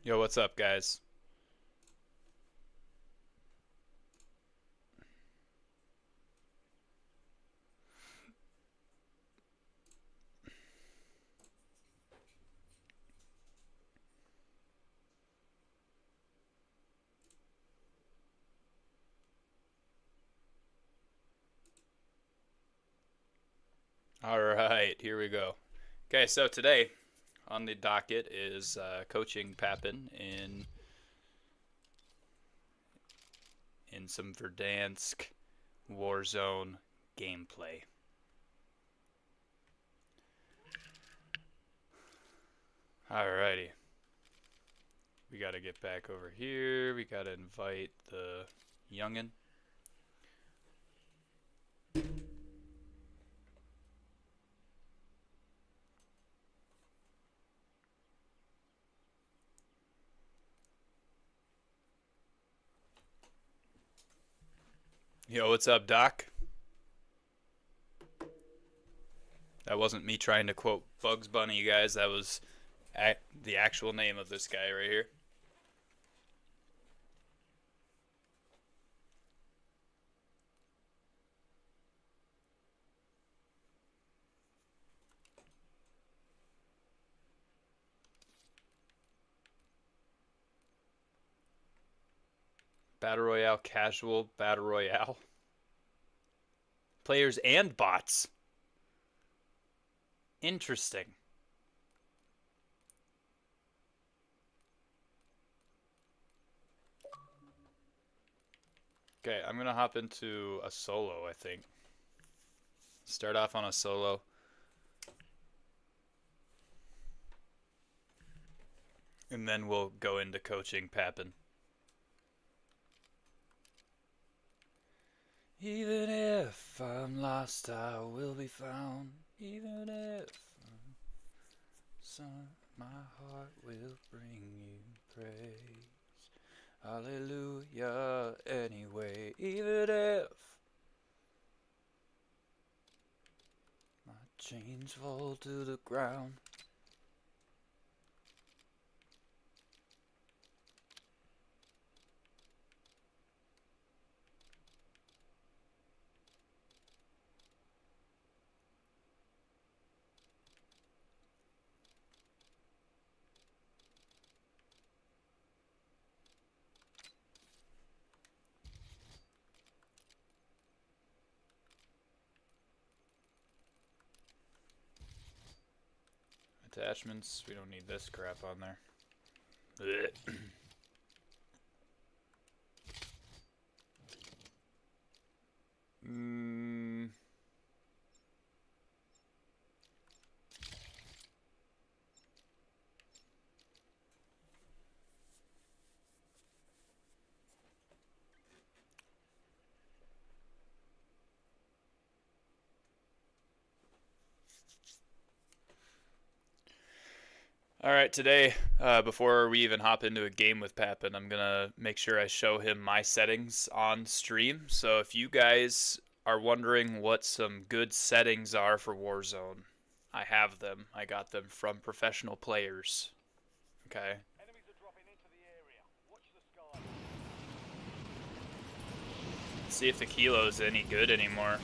Yo, what's up, guys? All right, here we go. Okay, so today on the docket is coaching Papin in some Verdansk Warzone gameplay. Alrighty, we gotta get back over here. We gotta invite the youngin. Yo, what's up, Doc? That wasn't me trying to quote Bugs Bunny, you guys. That was the actual name of this guy right here. Battle Royale, casual, Battle Royale. Players and bots. Interesting. Okay, I'm gonna hop into a solo, I think. Start off on a solo. And then we'll go into coaching Papin. Even if I'm lost, I will be found. Even if my heart will bring you praise. Hallelujah, anyway. Even if my chains fall to the ground. Attachments, we don't need this crap on there. mm. All right, today, before we even hop into a game with Papin, I'm going to make sure I show him my settings on stream. So if you guys are wondering what some good settings are for Warzone, I have them. I got them from professional players. Okay? Let's see if the kilo's any good anymore.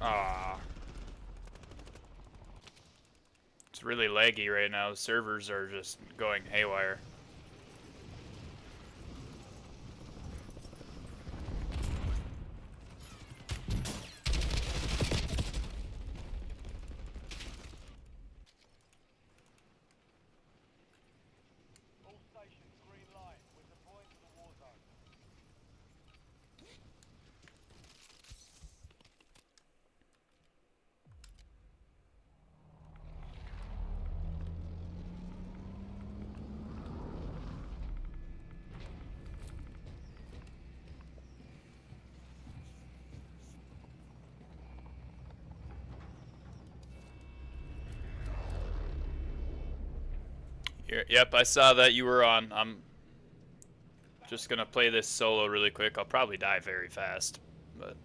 Ah. It's really laggy right now. The servers are just going haywire. Here, yep, I saw that you were on. I'm just gonna play this solo really quick. I'll probably die very fast, but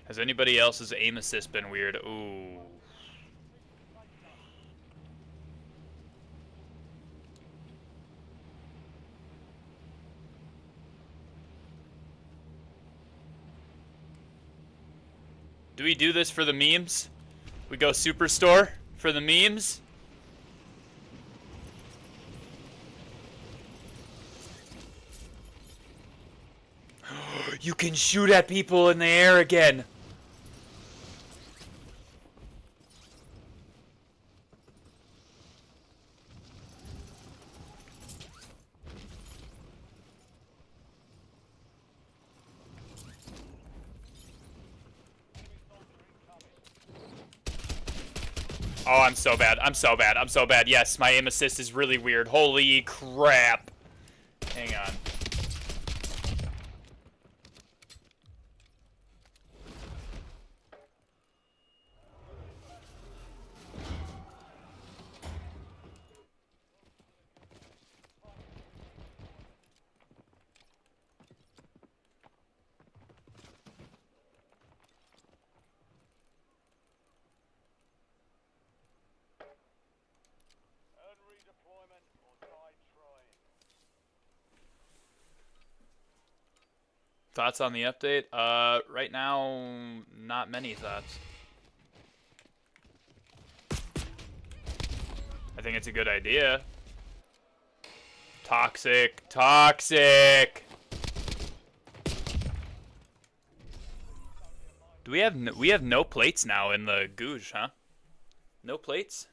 Has anybody else's aim assist been weird? Ooh. Do we do this for the memes? We go Superstore for the memes? You can shoot at people in the air again. Oh, I'm so bad. I'm so bad. I'm so bad. Yes, my aim assist is really weird. Holy crap. Hang on. Thoughts on the update? Right now, not many thoughts. I think it's a good idea. Toxic. Toxic! Do we have no plates now in the Gouge, huh? No plates?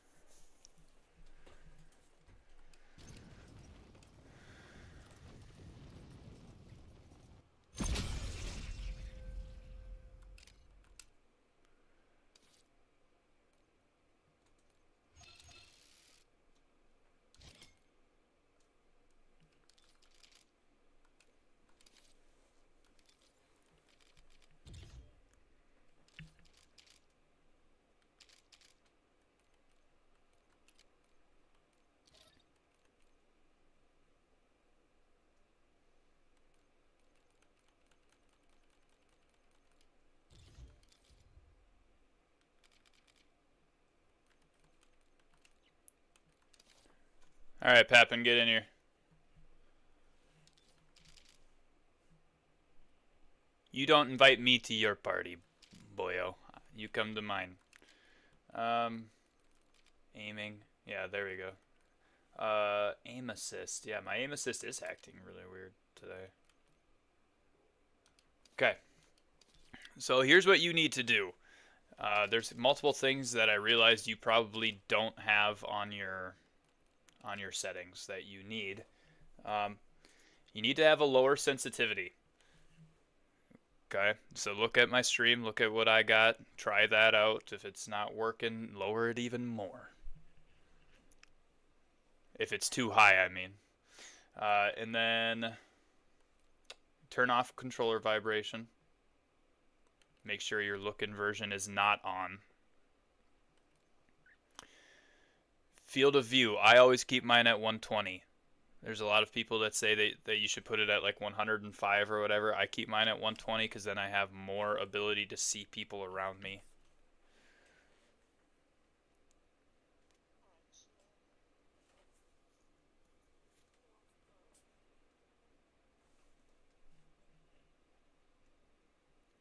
Alright, Papin, get in here. You don't invite me to your party, boyo. You come to mine. Aiming. Yeah, there we go. Aim assist. Yeah, my aim assist is acting really weird today. Okay. So here's what you need to do. There's multiple things that I realized you probably don't have on your settings that you need. You need to have a lower sensitivity. Okay, so look at my stream, look at what I got, try that out. If it's not working, lower it even more. If it's too high, I mean. And then turn off controller vibration. Make sure your look inversion is not on. Field of view, I always keep mine at 120. There's a lot of people that say that you should put it at like 105 or whatever. I keep mine at 120 because then I have more ability to see people around me.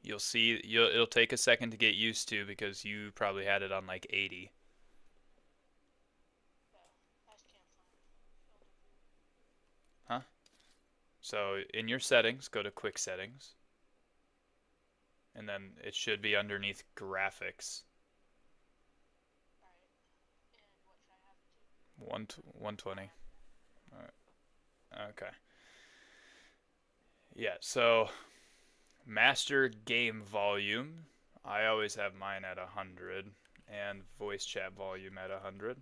You'll see, it'll take a second to get used to because you probably had it on like 80. Huh? So in your settings, go to quick settings. And then it should be underneath graphics. 120. Alright. Okay. Yeah, so master game volume. I always have mine at 100 and voice chat volume at 100.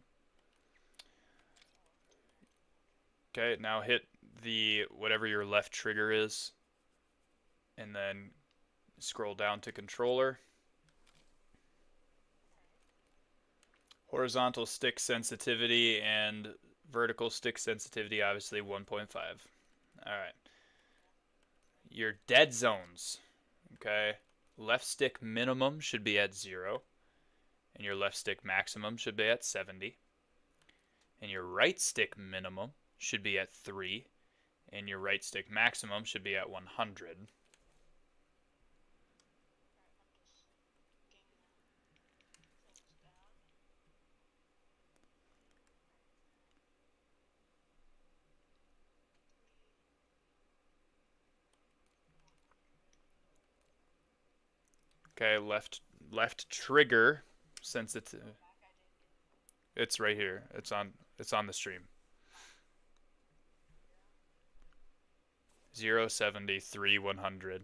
Okay, now hit the whatever your left trigger is and then scroll down to controller. Horizontal stick sensitivity and vertical stick sensitivity, obviously 1.5. Alright. Your dead zones. Okay. left stick minimum should be at 0, and your left stick maximum should be at 70, and your right stick minimum should be at 3, and your right stick maximum should be at 100. Okay, left trigger, since it's right here. It's on the stream. 0, 70, 3, 100.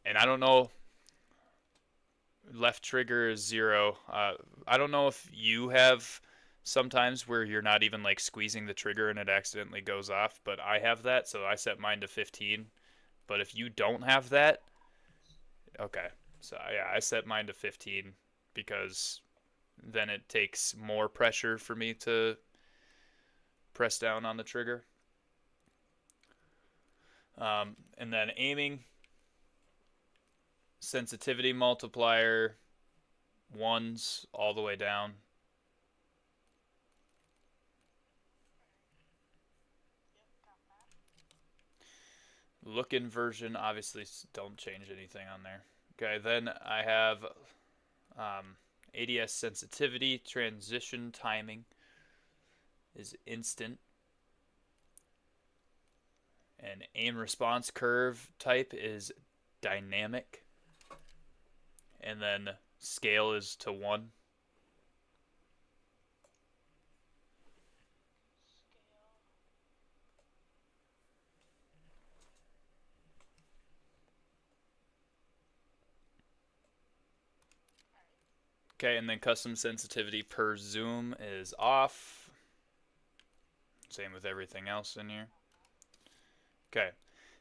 And I don't know, left trigger is 0. I don't know if you have sometimes where you're not even like squeezing the trigger and it accidentally goes off, but I have that, so I set mine to 15. But if you don't have that, okay. So yeah, I set mine to 15 because then it takes more pressure for me to press down on the trigger. And then aiming, sensitivity multiplier, 1s all the way down. Look inversion, obviously don't change anything on there. Okay, then I have ADS sensitivity, transition timing is instant. And aim response curve type is dynamic. And then scale is to 1. Okay, and then custom sensitivity per zoom is off. Same with everything else in here. Okay,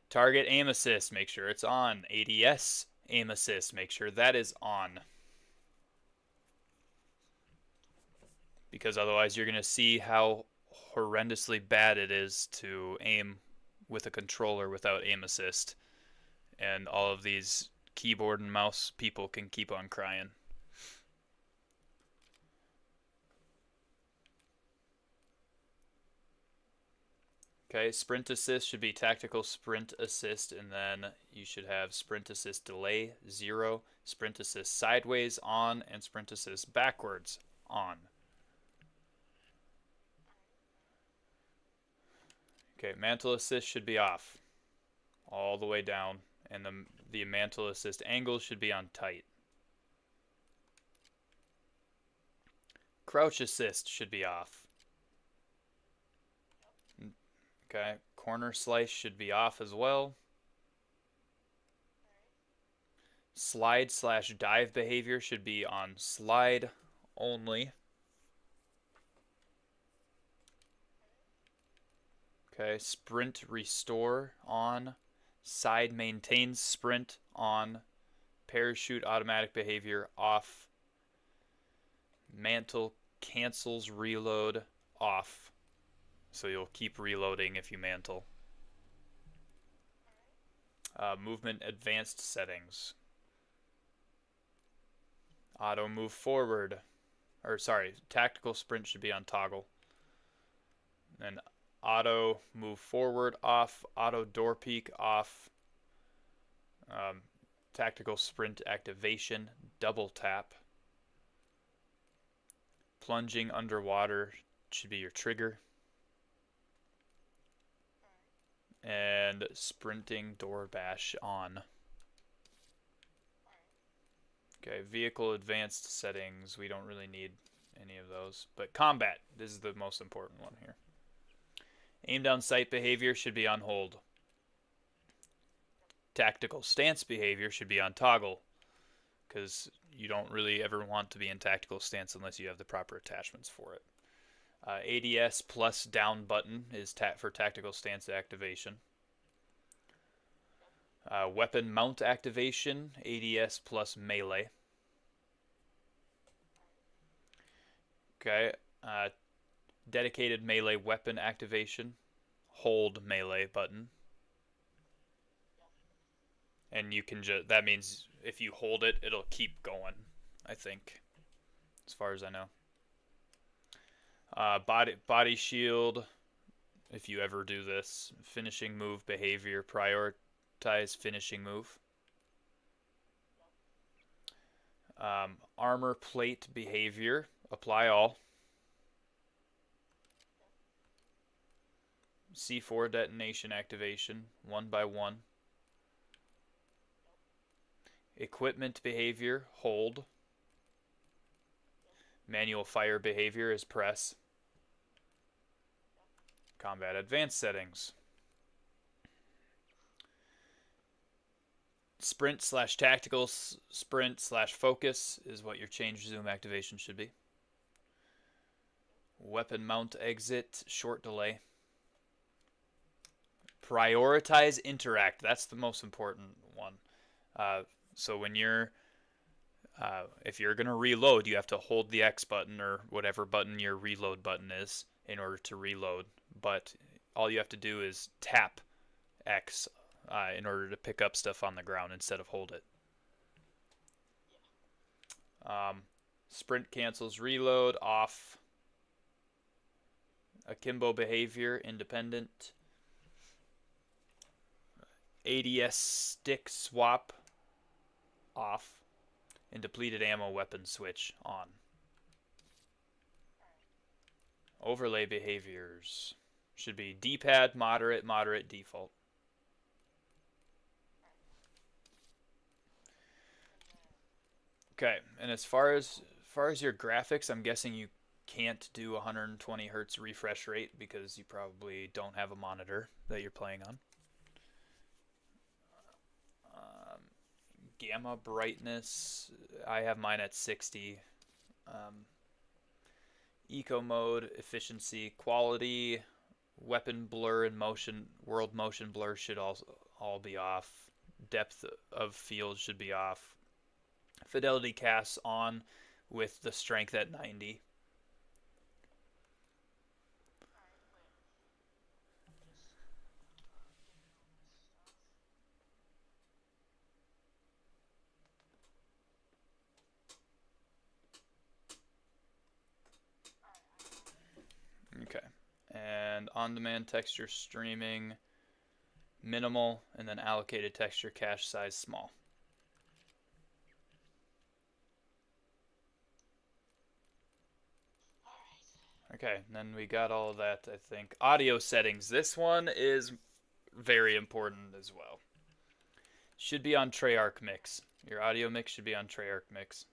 target aim assist, make sure it's on. ADS aim assist, make sure that is on. Because otherwise you're going to see how horrendously bad it is to aim with a controller without aim assist. And all of these keyboard and mouse people can keep on crying. Okay, sprint assist should be tactical sprint assist, and then you should have sprint assist delay 0, sprint assist sideways on, and sprint assist backwards on. Okay, mantle assist should be off all the way down, and the mantle assist angle should be on tight. Crouch assist should be off. Okay, corner slice should be off as well. Slide / dive behavior should be on slide only. Okay, sprint restore on. Side maintains sprint on. Parachute automatic behavior off. Mantle cancels reload off. So you'll keep reloading if you mantle. Movement advanced settings. Auto move forward. Or sorry, tactical sprint should be on toggle. And auto move forward off. Auto door peek off. Tactical sprint activation double tap. Plunging underwater should be your trigger. And sprinting door bash on. Okay, vehicle advanced settings, we don't really need any of those. But combat, this is the most important one here. Aim down sight behavior should be on hold. Tactical stance behavior should be on toggle, because you don't really ever want to be in tactical stance unless you have the proper attachments for it. ADS plus down button is for tactical stance activation. Weapon mount activation, ADS plus melee. Okay, dedicated melee weapon activation, hold melee button. And you can just, that means if you hold it, it'll keep going, I think, as far as I know. Body shield, if you ever do this. Finishing move behavior, prioritize finishing move. Armor plate behavior, apply all. C4 detonation activation, 1 by 1. Equipment behavior, hold. Manual fire behavior is press. Combat advanced settings. Sprint / tactical sprint / focus is what your change zoom activation should be. Weapon mount exit, short delay. Prioritize interact. That's the most important one. So when you're, if you're going to reload, you have to hold the X button or whatever button your reload button is in order to reload. But all you have to do is tap X in order to pick up stuff on the ground instead of hold it. Sprint cancels reload, off. Akimbo behavior, independent. ADS stick swap, off. And depleted ammo weapon switch, on. Overlay behaviors should be D-pad, moderate, moderate, default. Okay, and as far as your graphics, I'm guessing you can't do 120 hertz refresh rate because you probably don't have a monitor that you're playing on. Gamma brightness, I have mine at 60. Eco mode, efficiency, quality, weapon blur and motion, world motion blur should all be off. Depth of field should be off. Fidelity casts on with the strength at 90. Okay. And on-demand texture streaming, minimal, and then allocated texture cache size small. Okay, and then we got all of that, I think. Audio settings. This one is very important as well. Should be on Treyarch Mix. Your audio mix should be on Treyarch Mix.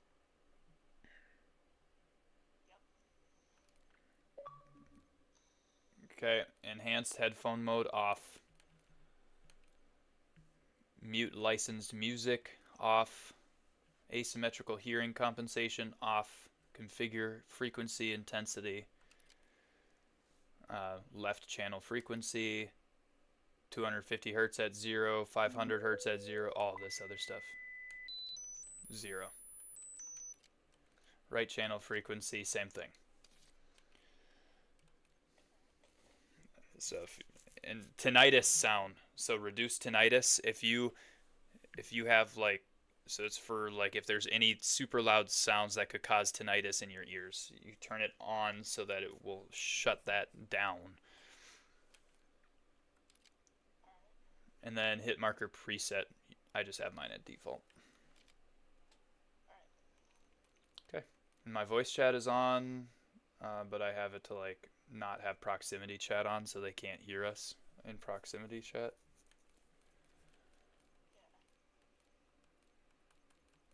Okay, enhanced headphone mode off. Mute licensed music off. Asymmetrical hearing compensation off. Configure frequency intensity. Left channel frequency. 250 hertz at 0, 500 hertz at 0, all this other stuff. 0. Right channel frequency, same thing. So and tinnitus sound. So reduce tinnitus if you have like, so it's for like if there's any super loud sounds that could cause tinnitus in your ears. You turn it on so that it will shut that down. And then hit marker preset. I just have mine at default. Okay. And my voice chat is on, but I have it to like not have proximity chat on so they can't hear us in proximity chat.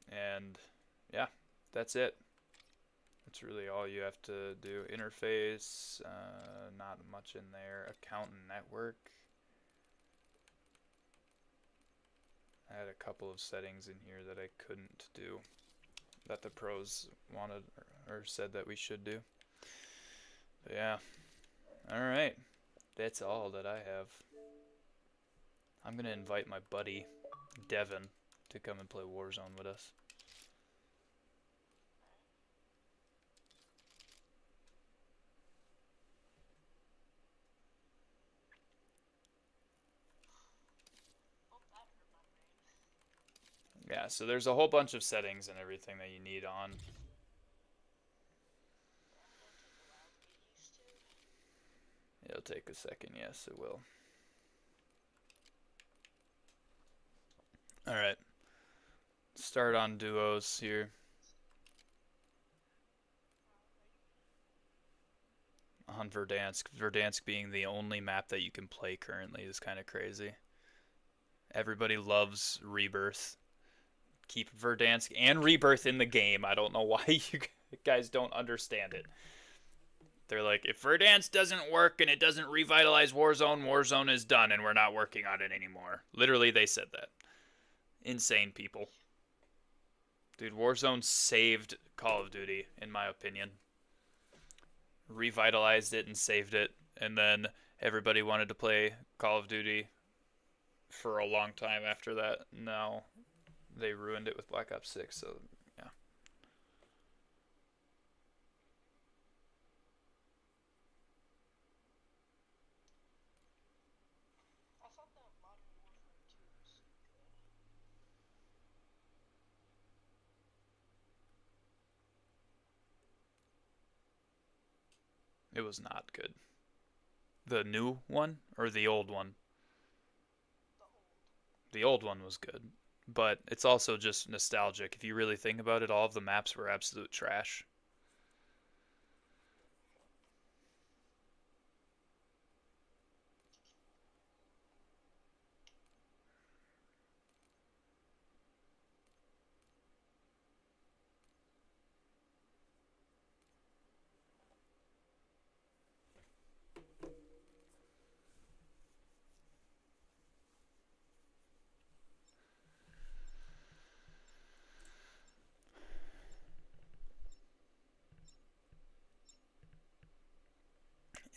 And yeah, that's it. That's really all you have to do. Interface, not much in there. Account and network. I had a couple of settings in here that I couldn't do that the pros wanted or said that we should do. But yeah. Alright. That's all that I have. I'm going to invite my buddy, Devin, to come and play Warzone with us. Yeah, so there's a whole bunch of settings and everything that you need on. It'll take a second, yes, it will. Alright, start on duos here. On Verdansk. Verdansk being the only map that you can play currently is kind of crazy. Everybody loves Rebirth. Keep Verdansk and Rebirth in the game. I don't know why you guys don't understand it. They're like, if Verdansk doesn't work and it doesn't revitalize Warzone, Warzone is done and we're not working on it anymore. Literally, they said that. Insane people. Dude, Warzone saved Call of Duty, in my opinion. Revitalized it and saved it, and then everybody wanted to play Call of Duty for a long time after that. Now they ruined it with Black Ops 6, so yeah. It was not good. The new one or the old one? The old one was good, but it's also just nostalgic. If you really think about it, all of the maps were absolute trash.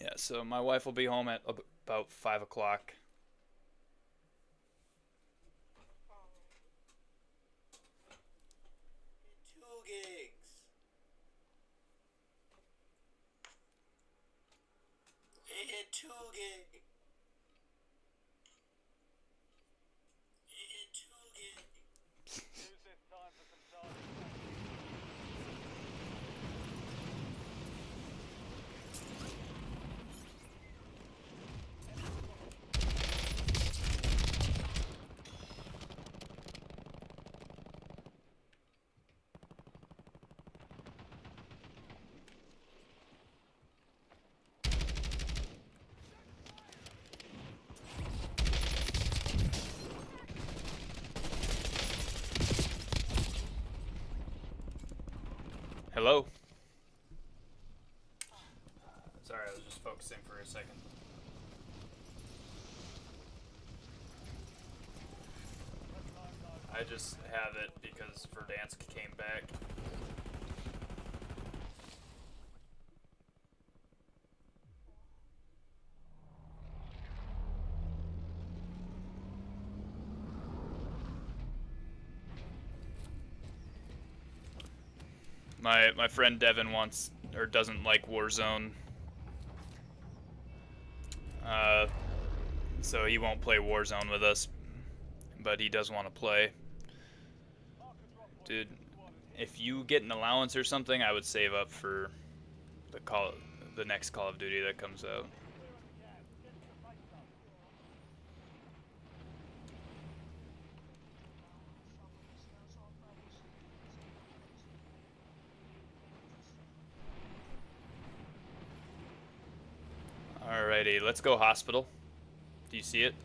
Yeah, so my wife will be home at about 5 o'clock. Hello? Sorry, I was just focusing for a second. I just have it because Verdansk came back. My friend Devin wants or doesn't like Warzone. Uh, so he won't play Warzone with us, but he does want to play. Dude, if you get an allowance or something, I would save up for the next Call of Duty that comes out. Alrighty, let's go hospital. Do you see it?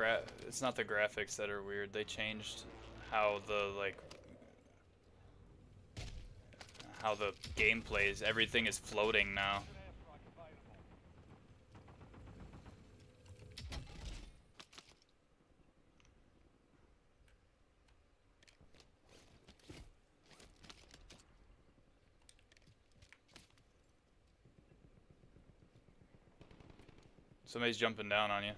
Yeah, it's not the graphics that are weird. They changed how the how the game plays. Everything is floating now. Somebody's jumping down on you.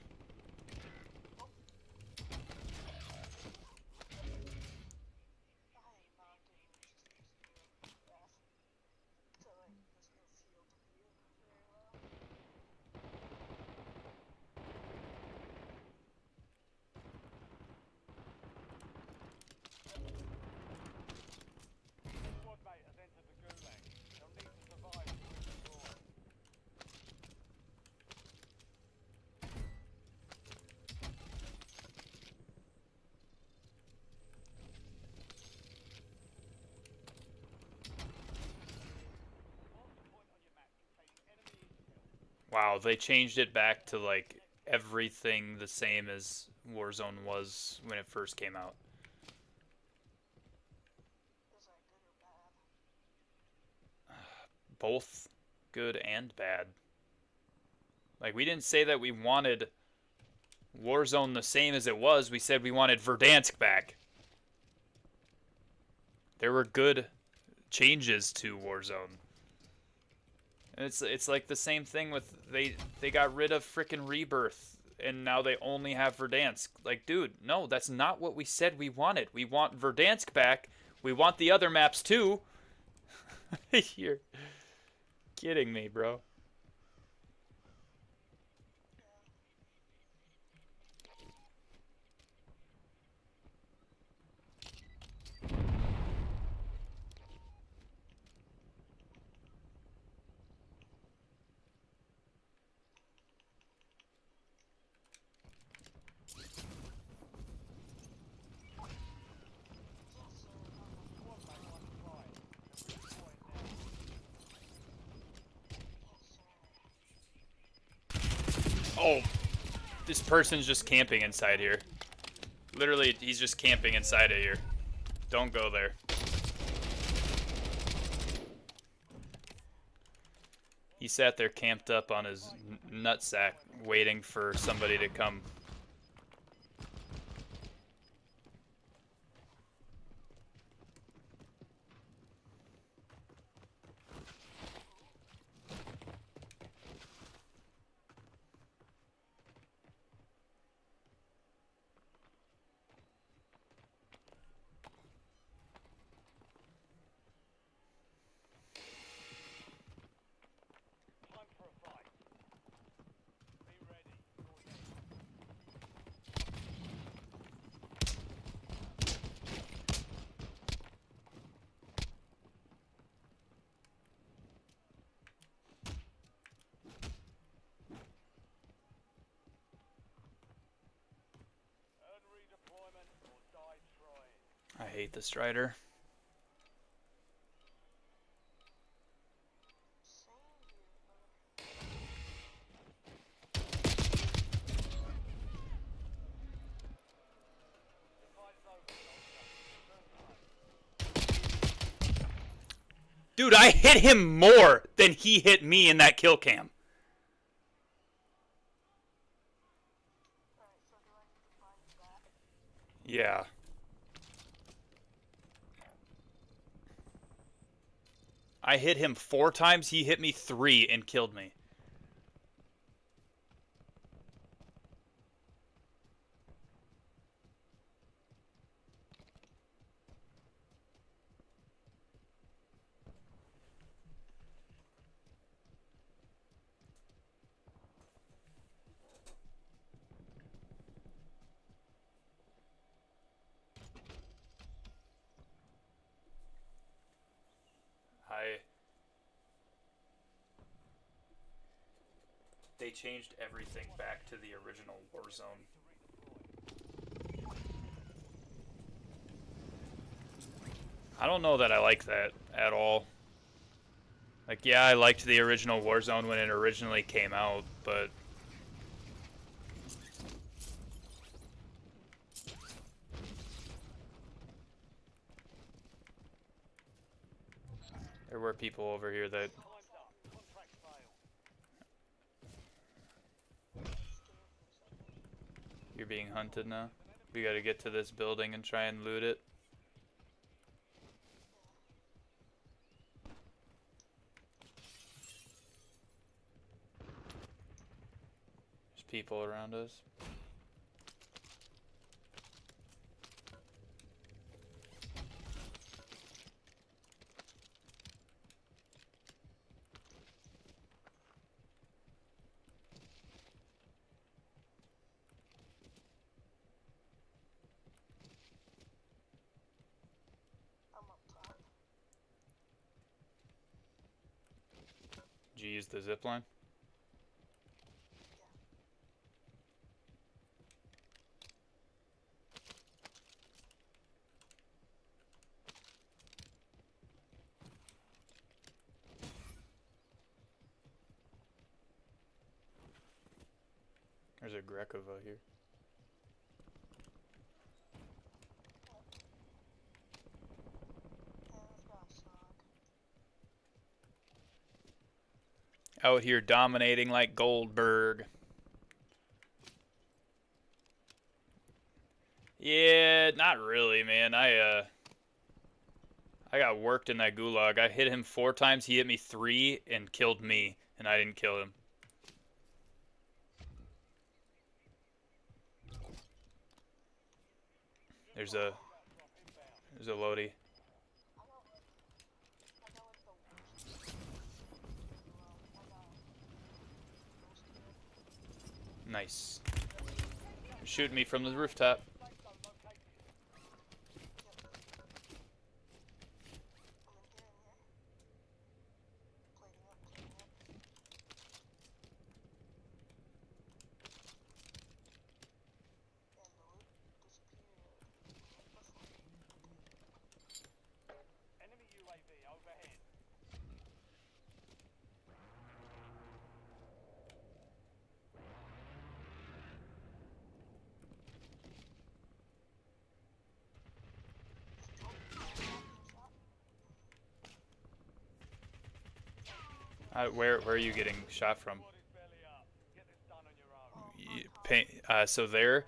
Wow, they changed it back to like everything the same as Warzone was when it first came out. Both good and bad. Like, we didn't say that we wanted Warzone the same as it was. We said we wanted Verdansk back. There were good changes to Warzone. And it's like the same thing with they got rid of frickin' Rebirth and now they only have Verdansk. Like, dude, no, that's not what we said we wanted. We want Verdansk back. We want the other maps too. You're kidding me, bro. Oh, this person's just camping inside here. Literally, he's just camping inside of here. Don't go there. He sat there camped up on his nutsack, waiting for somebody to come. I hate the Strider. Dude, I hit him more than he hit me in that kill cam. Yeah. I hit him 4 times, he hit me 3 and killed me. They changed everything back to the original Warzone. I don't know that I like that at all. Like, yeah, I liked the original Warzone when it originally came out, but There were people over here that... You're being hunted now. We gotta get to this building and try and loot it. There's people around us. Did you use the zip line? There's a Grekova here. Out here dominating like Goldberg. Yeah, not really, man. I got worked in that gulag. I hit him 4 times, he hit me 3 and killed me, and I didn't kill him. There's a Lodi. Nice. You're shooting me from the rooftop. Where are you getting shot from? So there,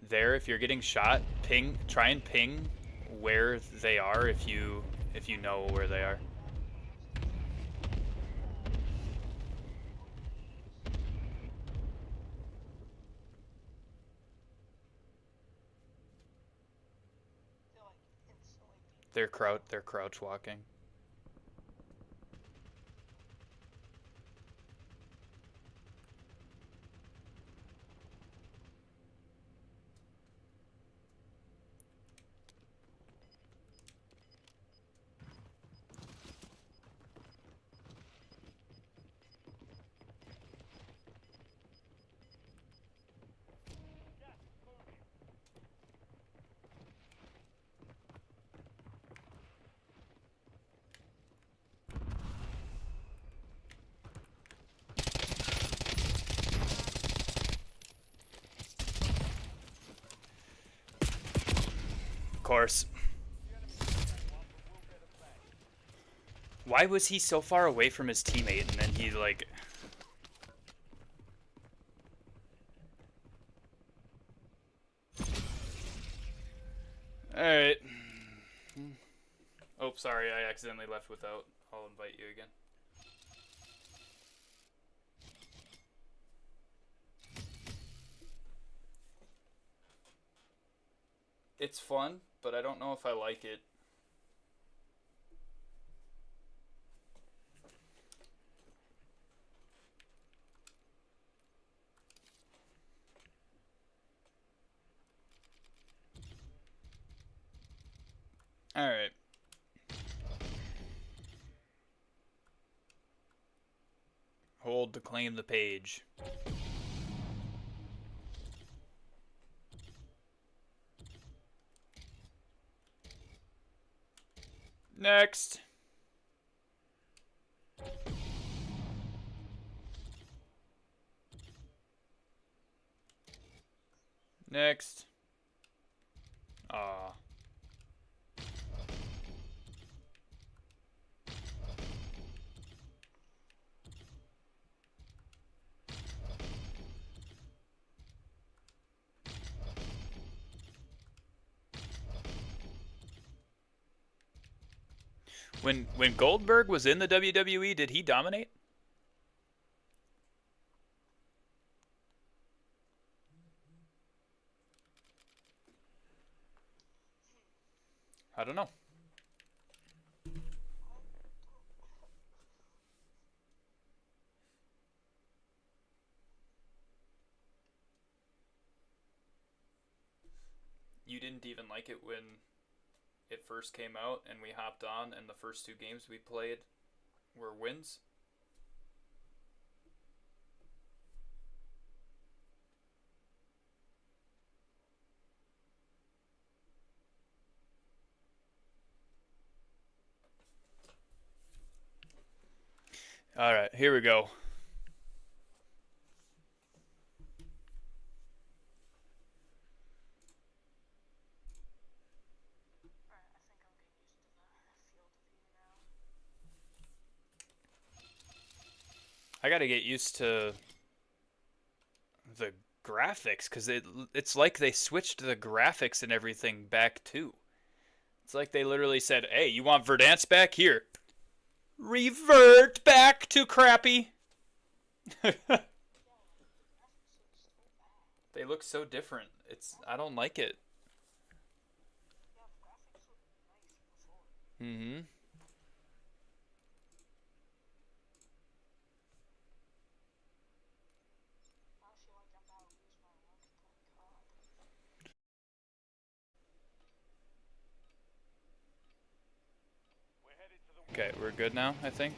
if you're getting shot, try and ping where they are if you know where they are. They're crouch walking. Course. Why was he so far away from his teammate and then he like... Alright. Oh, sorry, I accidentally left without. I'll invite you again. It's fun, but I don't know if I like it. Alright. Hold to claim the page. Next. Next. Aw. When Goldberg was in the WWE, did he dominate? I don't know. You didn't even like it when it first came out and we hopped on and the first two games we played were wins? All right, here we go. I got to get used to the graphics because it's like they switched the graphics and everything back too. It's like they literally said, "Hey, you want Verdansk back here? Revert back to crappy." They look so different. I don't like it. Mm-hmm. Okay, we're good now, I think.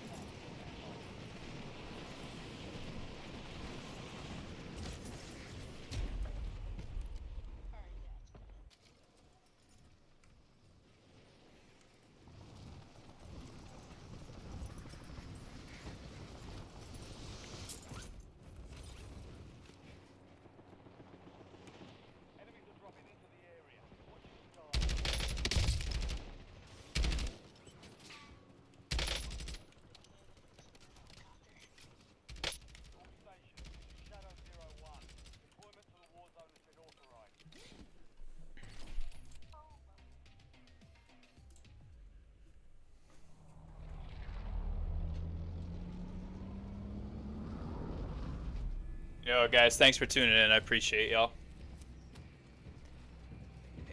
Yo, guys, thanks for tuning in. I appreciate y'all.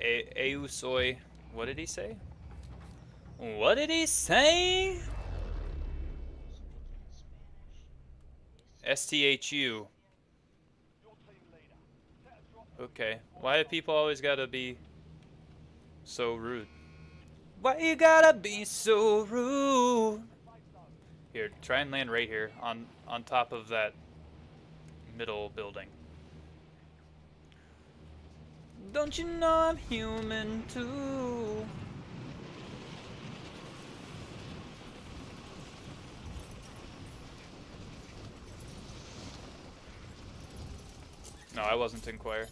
Eusoy, what did he say? What did he say? STHU. Okay. Why do people always gotta be so rude? Why you gotta be so rude? Here, try and land right here on top of that middle building. Don't you know I'm human too? No, I wasn't Inquire.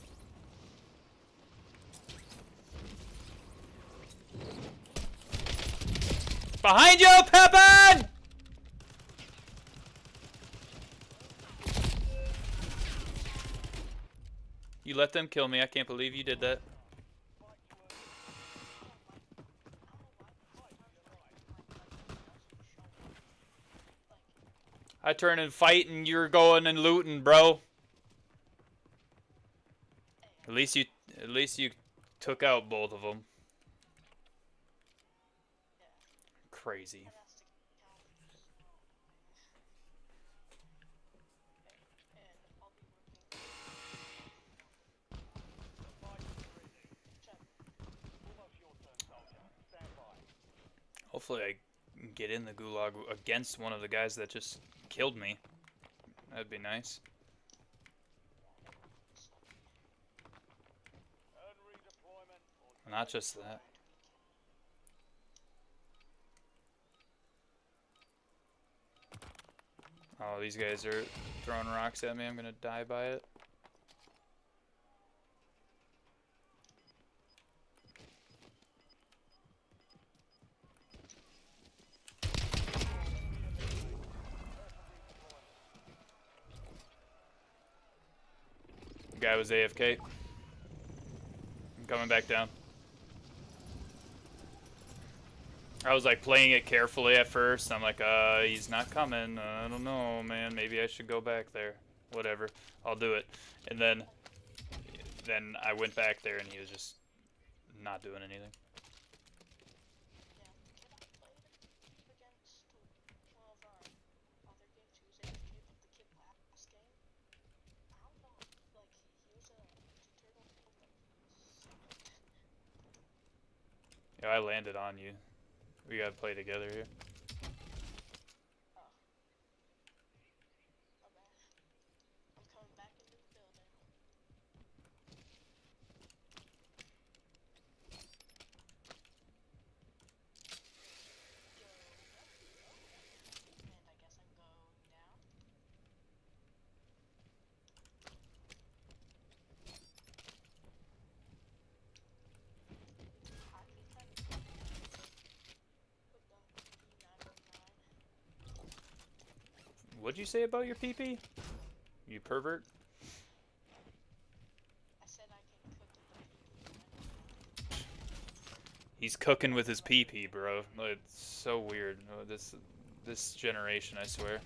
Behind you, Pepin! You let them kill me. I can't believe you did that. I turn and fight and you're going and looting, bro. At least you took out both of them. Crazy. Hopefully I can get in the gulag against one of the guys that just killed me. That'd be nice. Not just that. Oh, these guys are throwing rocks at me. I'm gonna die by it. The guy was AFK. I'm coming back down. I was like playing it carefully at first. I'm like, he's not coming. I don't know, man. Maybe I should go back there. Whatever. I'll do it. And then I went back there and he was just not doing anything. Yeah, I landed on you. We gotta play together here. What'd you say about your PP? You pervert? He's cooking with his PP, bro. It's so weird. This generation, I swear.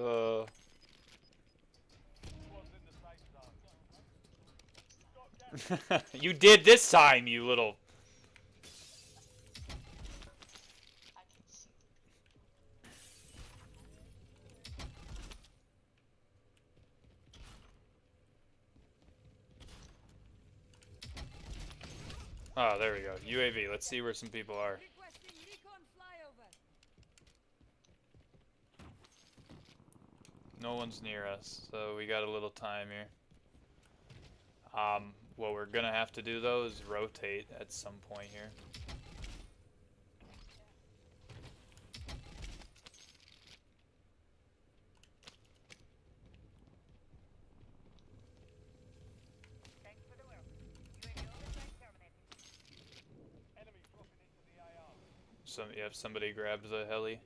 uh, you did this time, you little. Oh, there we go. UAV. Let's see where some people are. No one's near us, so we got a little time here. What we're gonna have to do though is rotate at some point here. You have somebody grab the heli.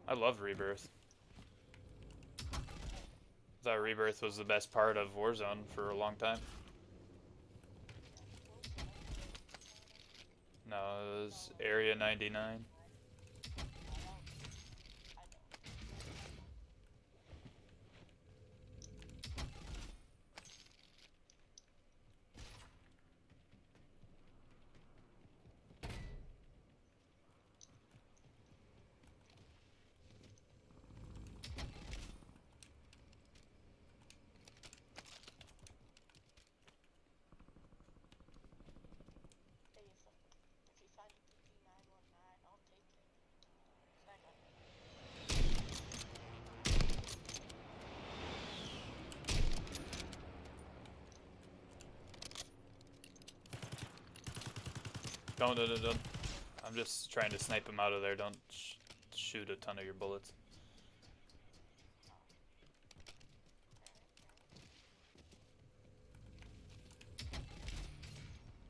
I love Rebirth. I thought Rebirth was the best part of Warzone for a long time. No, it was Area 99. Don't. I'm just trying to snipe him out of there. Don't shoot a ton of your bullets.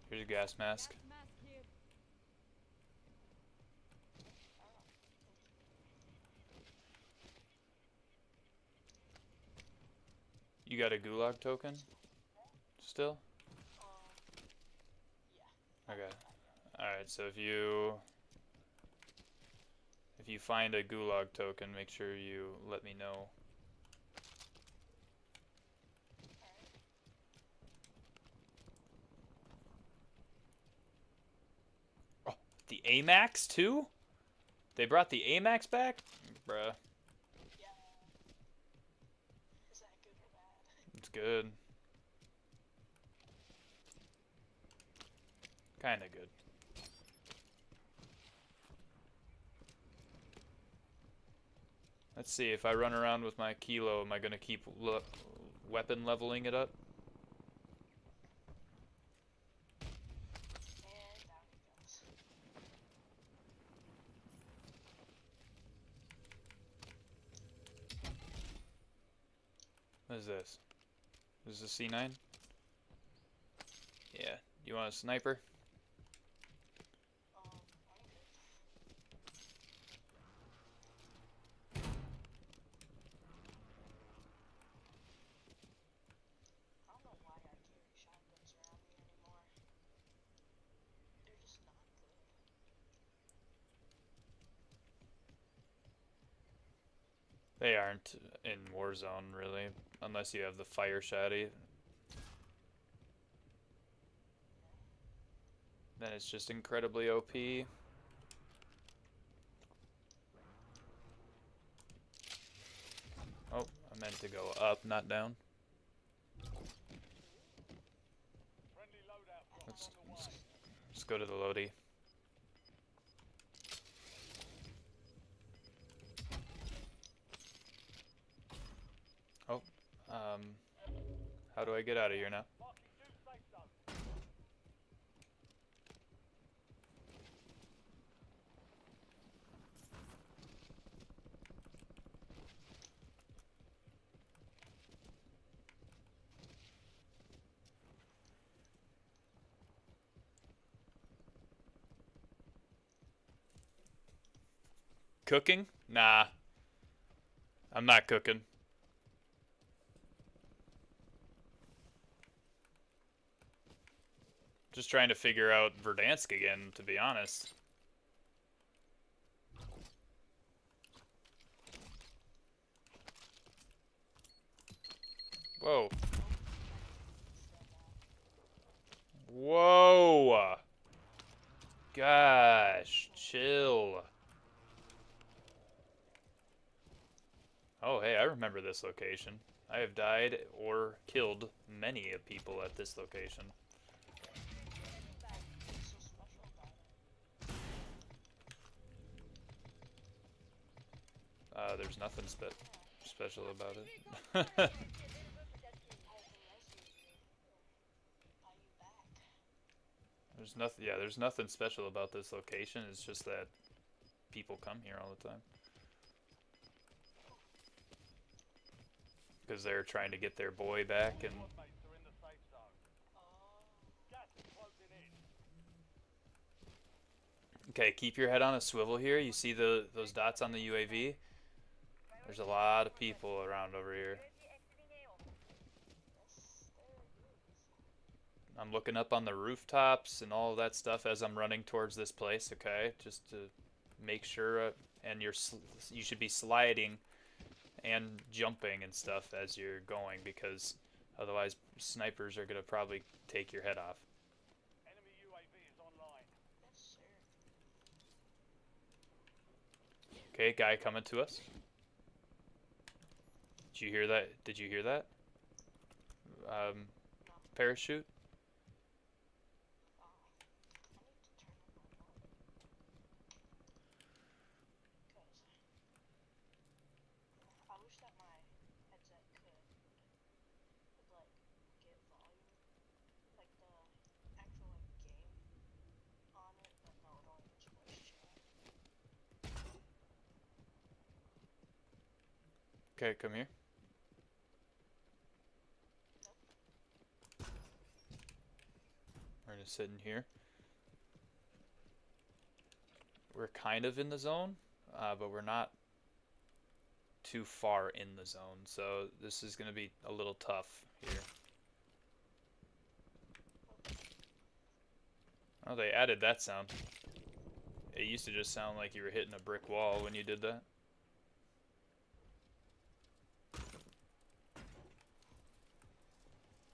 Here's a gas mask. You got a gulag token? Still? Okay. Alright, so if you find a gulag token, make sure you let me know. Oh, the AMAX too? They brought the AMAX back? Bruh. It's good. Kinda good. Let's see, if I run around with my kilo, am I gonna keep weapon leveling it up? What is this? This is a C9? Yeah. You want a sniper? I don't know why I carry shotguns around me anymore. They're just not good. They aren't in Warzone, really. Unless you have the fire shotty. Then it's just incredibly OP. Oh, I meant to go up, not down. Let's go to the Lodi. Oh, how do I get out of here now? Cooking? Nah. I'm not cooking. Just trying to figure out Verdansk again, to be honest. Whoa. Whoa! Gosh, chill. Oh, hey, I remember this location. I have died or killed many people at this location. What's so special about it? There's nothing special about it. Oh, the rest of you. Are you back? There's nothing. Yeah, there's nothing special about this location. It's just that people come here all the time because they're trying to get their boy back. And okay, keep your head on a swivel here. You see those dots on the UAV? There's a lot of people around over here. I'm looking up on the rooftops and all of that stuff as I'm running towards this place, okay? Just to make sure, and you should be sliding and jumping and stuff as you're going, because otherwise snipers are going to probably take your head off. Enemy UAV is online. Yes, sir. Okay, guy coming to us. Did you hear that? Did you hear that? No. Parachute? I need to turn on my volume. Because I wish that my headset could like get volume, like the actual like game on it, but no, it only has voice chat. Okay, come here. We're gonna sit in here. We're kind of in the zone, but we're not too far in the zone, so this is gonna be a little tough here. Oh, they added that sound. It used to just sound like you were hitting a brick wall when you did that.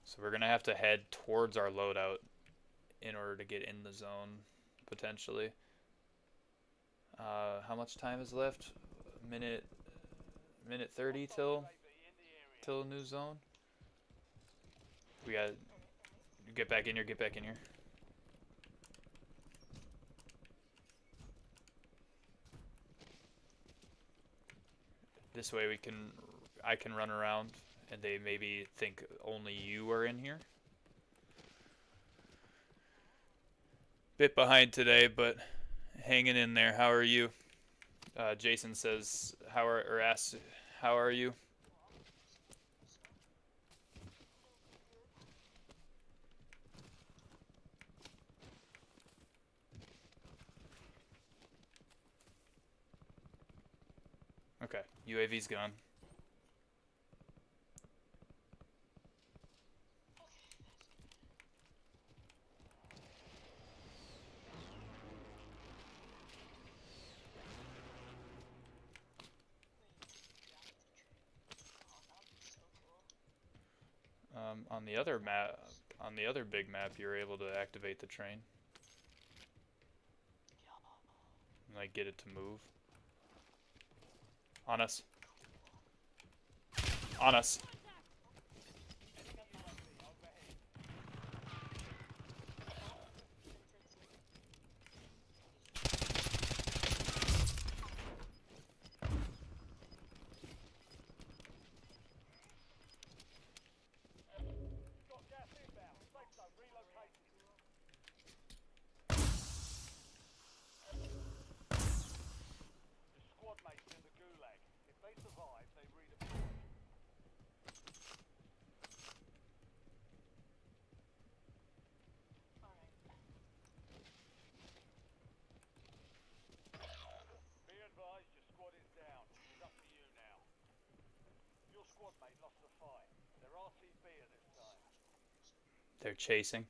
So we're gonna have to head towards our loadout in order to get in the zone, potentially. How much time is left? Minute 30 till a new zone. We got. Get back in here. Get back in here. This way I can run around, and they maybe think only you are in here. Bit behind today, but hanging in there. How are you? Jason says, asks, how are you? Okay, UAV's gone. On the other map, on the other big map, you're able to activate the train, like get it to move. On us. On us. Got gas inbound. Safe zone relocated. The squad mates in the gulag. If they survive, they redeploy. Be advised, your squad is down. It's up to you now. Your squad mate lost the fight. They're RTB at this time. They're chasing.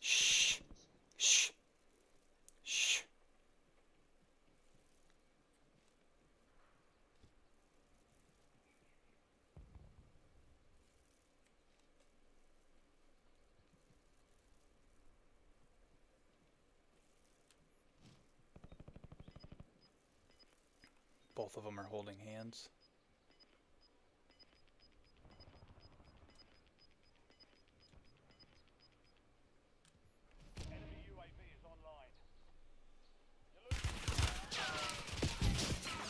Shh. Shh. Shh. Both of them are holding hands. Enemy UAV is online.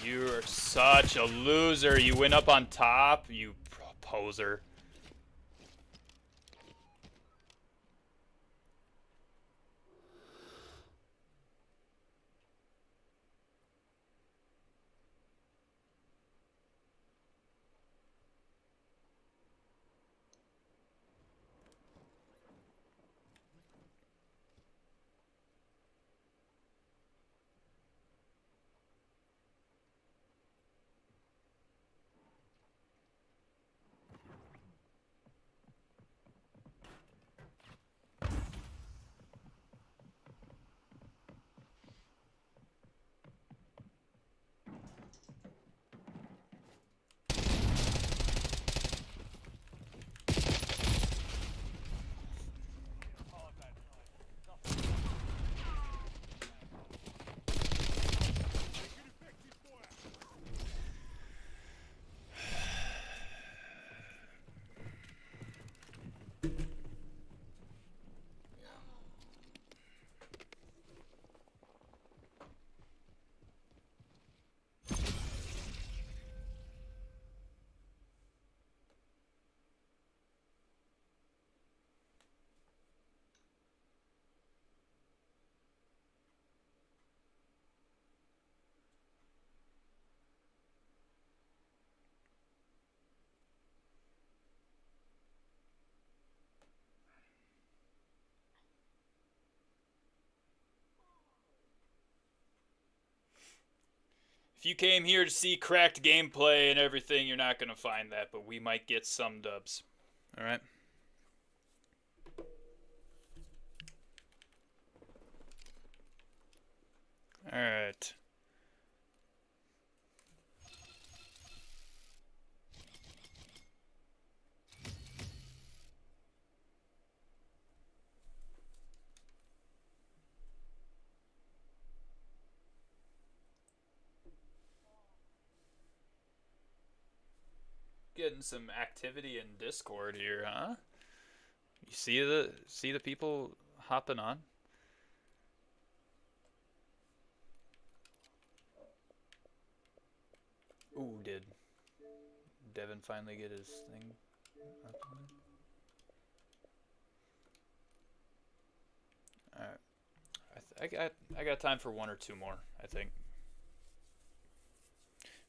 You are such a loser. You went up on top, you poser. If you came here to see cracked gameplay and everything, you're not going to find that, but we might get some dubs. All right? All right. Getting some activity in Discord here, huh? You see the people hopping on? Ooh, did Devin finally get his thing uploaded? All right. I got time for one or two more, I think.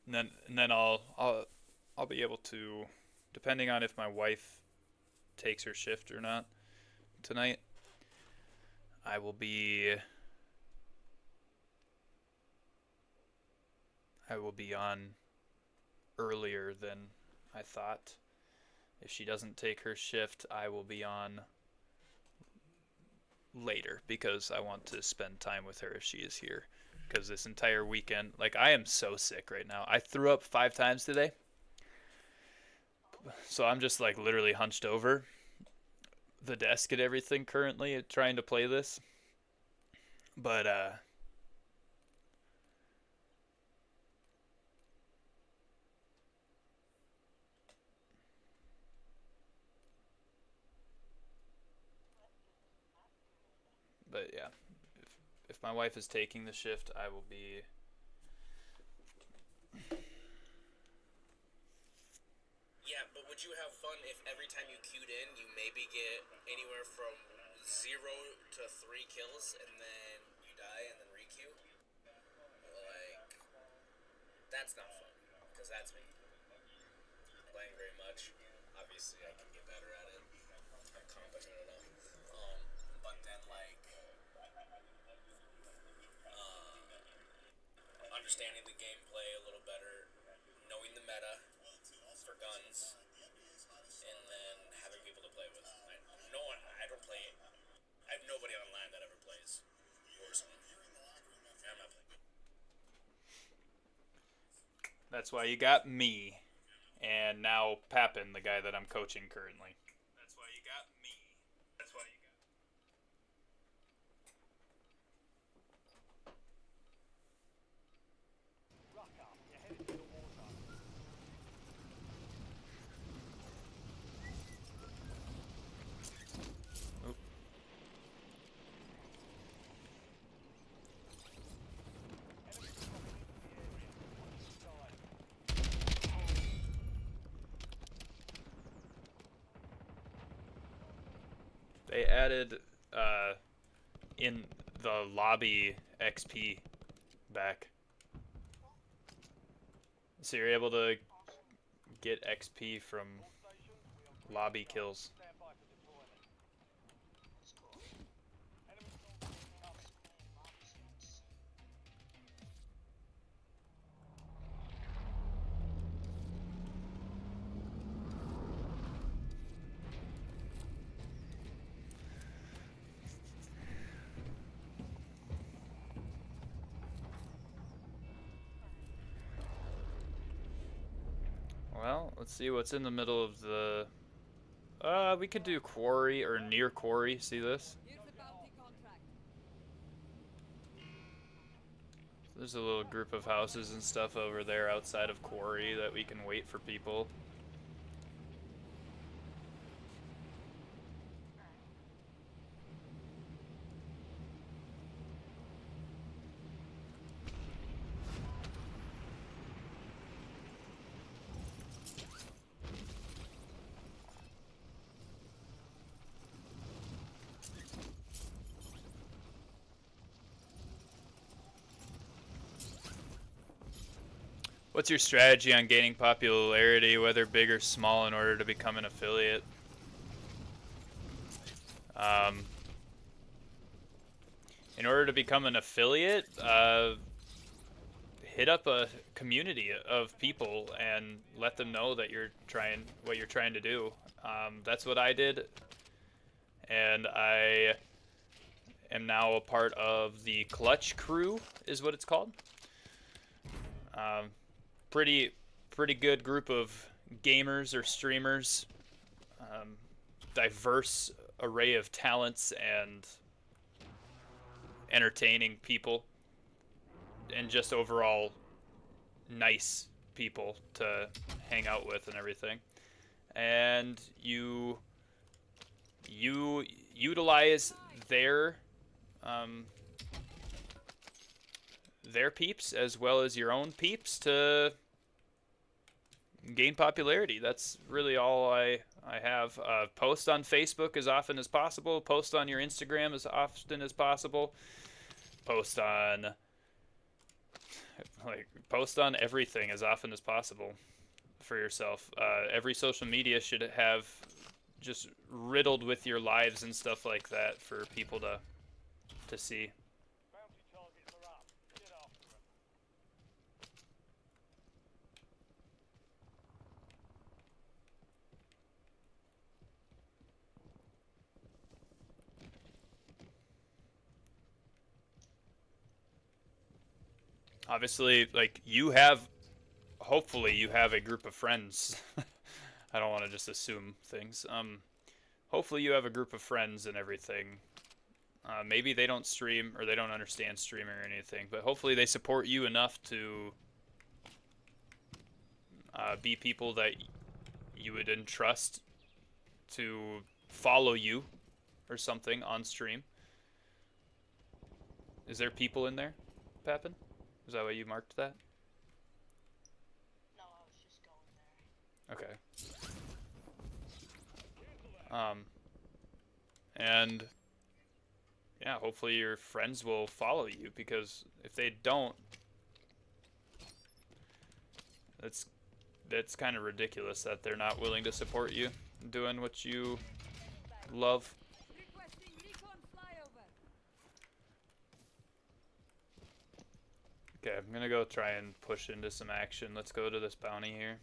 And then I'll be able to depending on if my wife takes her shift or not tonight, I will be on earlier than I thought. If she doesn't take her shift, I will be on later because I want to spend time with her if she is here. Because this entire weekend, like, I am so sick right now. I threw up 5 times today. So I'm just like literally hunched over the desk and everything currently trying to play this. But yeah, if my wife is taking the shift, I will be. Yeah, but would you have fun if every time you queued in, you maybe get anywhere from 0 to 3 kills, and then you die and then requeue? Like, that's not fun, because that's me. Playing very much. Obviously, I can get better at it. I'm competent enough. But then, like, understanding the gameplay a little better, knowing the meta for guns, and then having people to play with. I don't play. I have nobody online that ever plays Warzone. I'm not playing. That's why you got me, and now Papin, the guy that I'm coaching currently. That's why you got me. That's why you got. Ruck up. You're headed to the war zone. Oop. Enemies are dropping into the area. Watch the side. They added in the lobby XP back. So you're able to get XP from Stations, we are lobby kills. stand by for deployment. That's cool. Enemy soldiers There's incoming. so many lobby suits. Well, let's see what's in the middle of the. We could do quarry or near quarry. See this? Here's the bounty contract. There's a little group of houses and stuff over there outside of quarry that we can wait for people. What's your strategy on gaining popularity, whether big or small, in order to become an affiliate? In order to become an affiliate, hit up a community of people and let them know that what you're trying to do. That's what I did, and I am now a part of the Clutch Crew, is what it's called. Pretty good group of gamers or streamers, diverse array of talents and entertaining people, and just overall nice people to hang out with and everything. And you utilize their peeps as well as your own peeps to gain popularity. That's really all I have. Post on Facebook as often as possible. Post on your Instagram as often as possible. Post on everything as often as possible. for yourself. Every social media should have just riddled with your lives and stuff like that for people to see. Bounty targets are up. Get after them. Obviously, like, you have, hopefully you have a group of friends. I don't want to just assume things. Hopefully you have a group of friends and everything. Maybe they don't stream or they don't understand streaming or anything, but hopefully they support you enough to be people that you would entrust to follow you or something on stream. Is there people in there, Papin? Is that why you marked that? No, I was just going there. Okay. And yeah, hopefully your friends will follow you, because if they don't, that's kind of ridiculous that they're not willing to support you doing what you love. Requesting recon flyover. Okay, I'm gonna go try and push into some action. Let's go to this bounty here.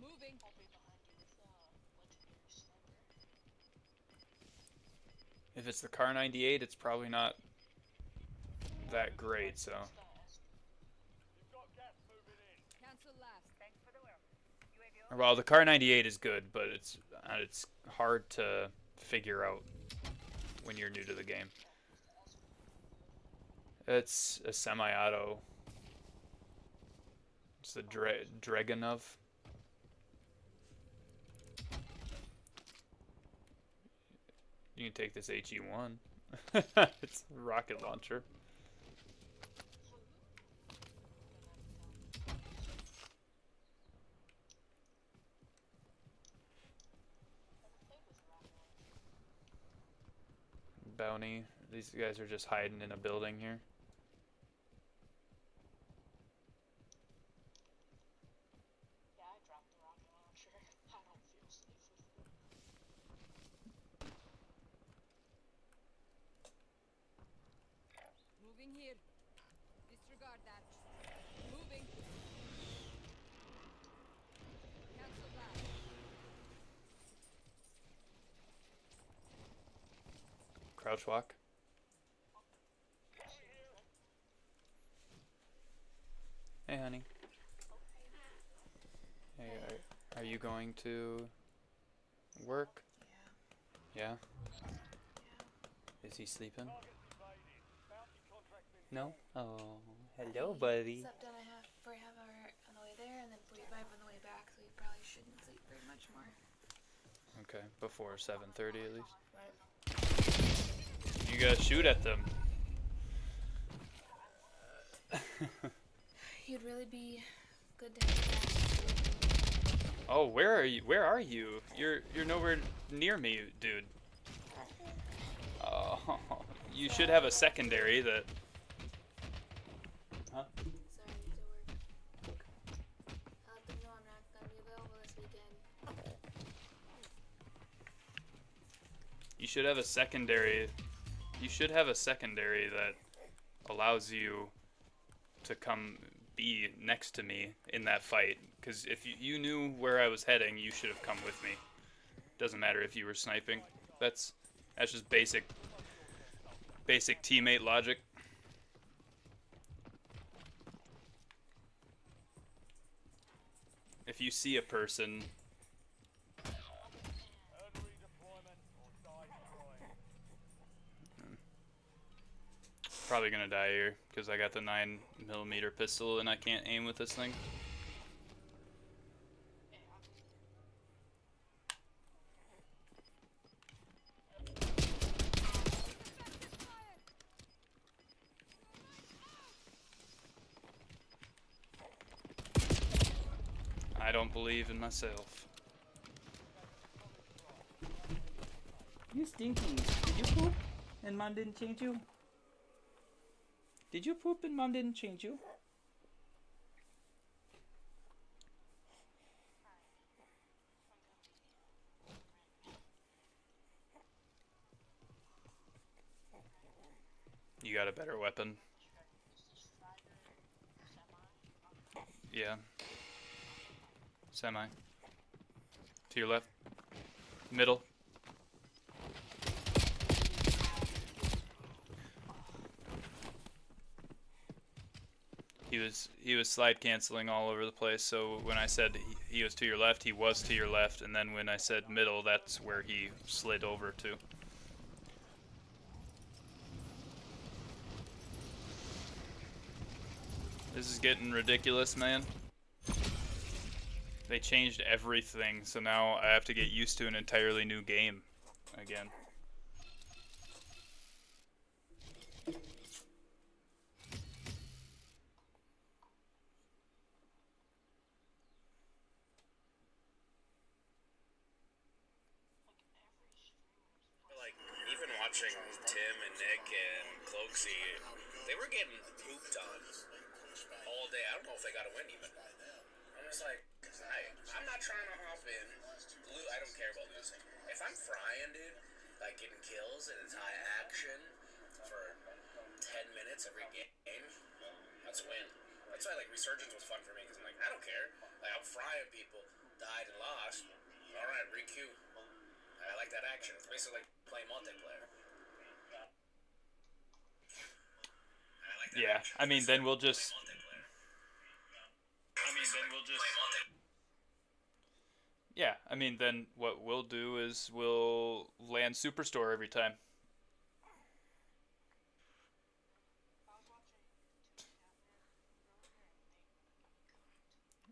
Moving. I'll be behind you with legendary sniper. If it's the Car 98, it's probably not that great, so. It's not as You've got gas moving in. Cancel last. Thanks for the work. UAV Well, the Car 98 is good, but it's hard to figure out when you're new to the game. It's a semi-auto. It's the Dragunov. You can take this HE1. It's a rocket launcher. Bounty. These guys are just hiding in a building here. Yeah, I dropped the rocket launcher. I don't feel safe with it. Moving here. Disregard that. Moving. Cancel last. Crouch walk. Hey, honey. Hey, are you going to work? Yeah. Is he sleeping? Targets evaded. Bounty contract been No? Oh, hello, buddy. Except then I have 45 hour on the way there and then 45 on the way back, so you probably shouldn't sleep very much more. Okay, before 7:30 at least. Right. You gotta shoot at them. You'd really be good to have that. Oh, where are you? Where are you? You're nowhere near me, dude. Oh, you should have a secondary that. Huh? Sorry, to work. I'll let them know I'm not going to be available this weekend. You should have a secondary. You should have a secondary that allows you to come be next to me in that fight. Because if you knew where I was heading, you should have come with me. Doesn't matter if you were sniping. That's just basic teammate logic. If you see a person, earn redeployment or die trying. probably gonna die here because I got the 9mm pistol and I can't aim with this thing. I don't believe in myself. You stinky. Did you poop and mom didn't change you? Did you poop and mom didn't change you? You got a better weapon. Yeah. Semi. To your left. Middle. He was slide canceling all over the place, so when I said he was to your left, he was to your left, and then when I said middle, that's where he slid over to. This is getting ridiculous, man. They changed everything, so now I have to get used to an entirely new game again. Like, even watching Tim and Nick and Cloaksy, they were getting pooped on all day. I don't know if they got a win even. I'm just like, I'm not trying to hop in. I don't care about losing. If I'm frying, dude, like getting kills and it's high action for 10 minutes every game, that's a win. That's why, like, Resurgence was fun for me, because I'm like, I don't care. Like, I'm frying people, died and lost. Alright, re-queue. I like that action. It's basically like playing multiplayer. Yeah, I mean, then we'll just... Yeah, I mean, then what we'll do is we'll land Superstore every time.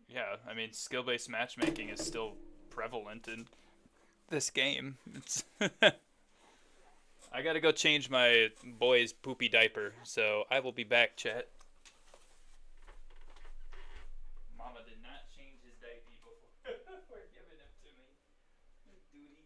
Yeah, I mean, skill-based matchmaking is still prevalent in this game. It's I gotta go change my boy's poopy diaper, so I will be back, chat. Mama did not change his diaper before giving him to me. Duty.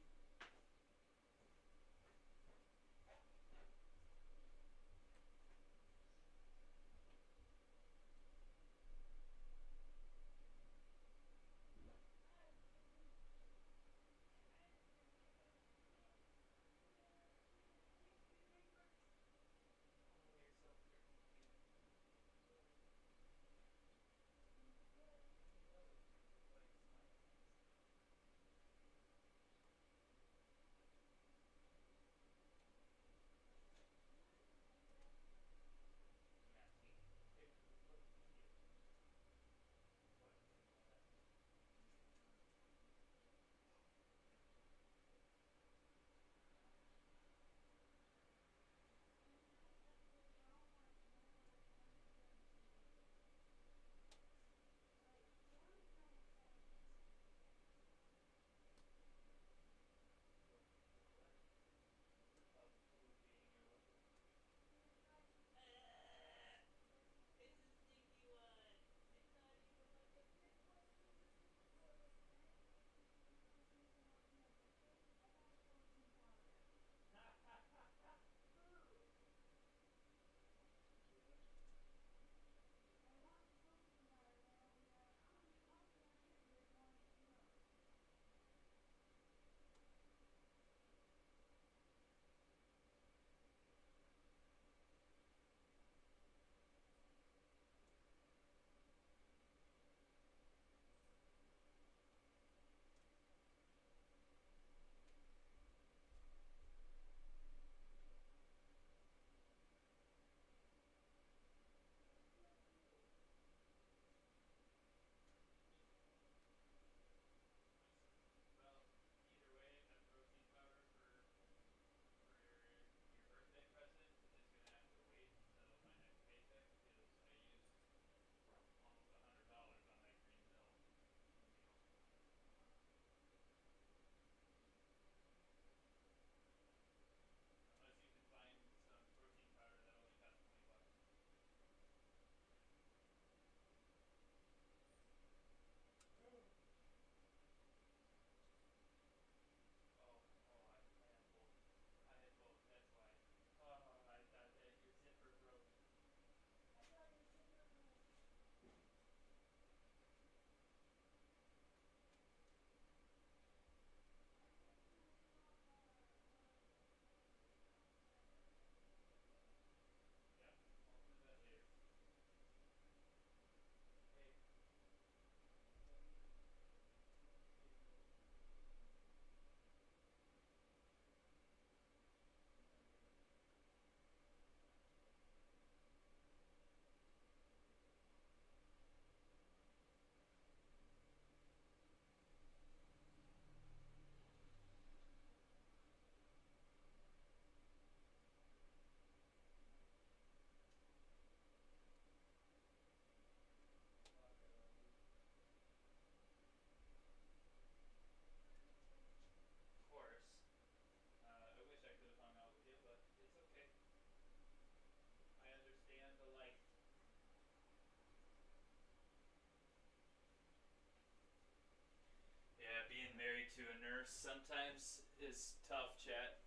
nurse sometimes is tough, chat.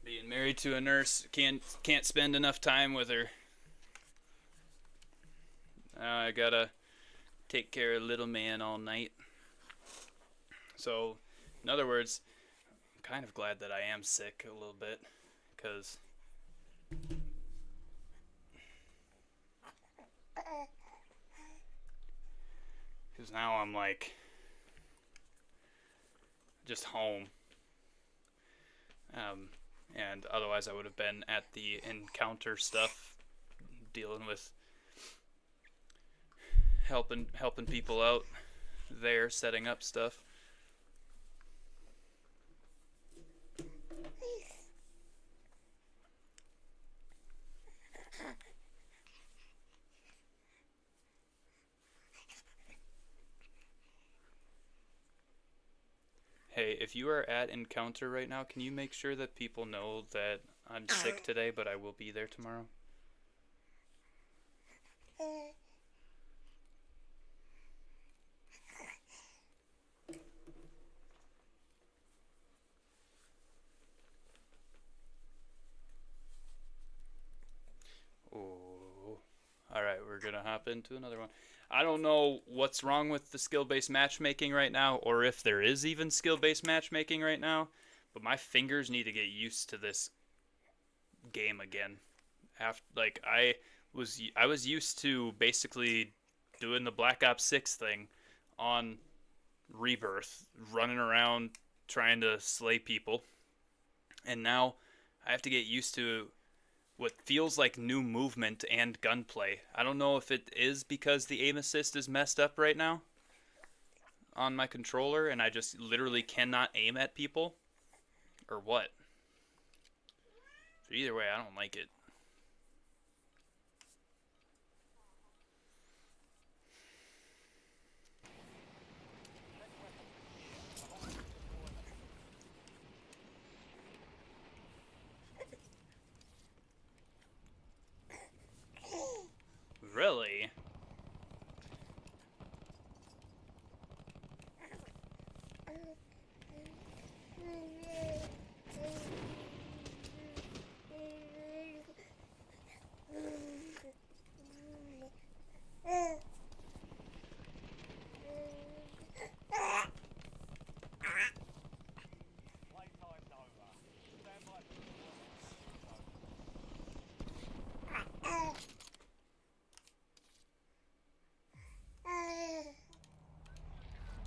Being married to a nurse, can't spend enough time with her. I gotta take care of little man all night. So, in other words, I'm kind of glad that I am sick a little bit, because now I'm like just home. And otherwise I would have been at the encounter stuff, dealing with helping people out there, setting up stuff. Hey, if you are at Encounter right now, can you make sure that people know that I'm sick today, but I will be there tomorrow? Oh, alright, we're gonna hop into another one. I don't know what's wrong with the skill-based matchmaking right now, or if there is even skill-based matchmaking right now, but my fingers need to get used to this game again. I was used to basically doing the Black Ops 6 thing on Rebirth, running around trying to slay people, and now I have to get used to what feels like new movement and gunplay. I don't know if it is because the aim assist is messed up right now on my controller and I just literally cannot aim at people, or what. So either way, I don't like it. Really? Playtime's over. Stand by for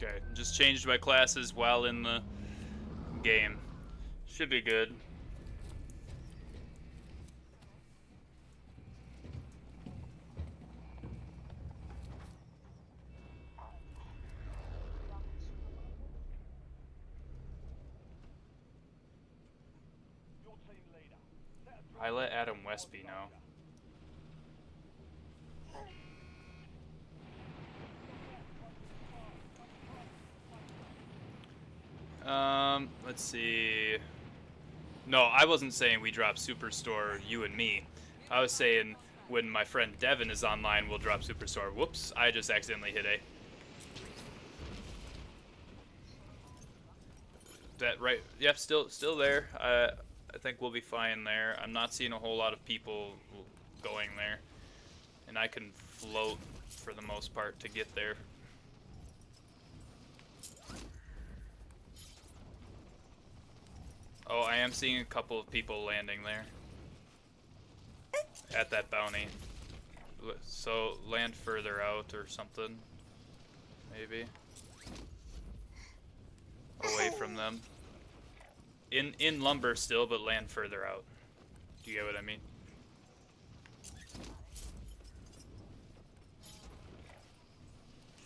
Okay, just changed my classes while in the game. Should be good. your team leader. Set a I let Adam Westby know. Let's see. No, I wasn't saying we drop Superstore, you and me. I was saying when my friend Devin is online, we'll drop Superstore. Whoops, I just accidentally hit A. That right? Yep, still there. I think we'll be fine there. I'm not seeing a whole lot of people going there, and I can float for the most part to get there. Oh, I am seeing a couple of people landing there at that bounty. So land further out or something, maybe away from them. In lumber still, but land further out. Do you get what I mean?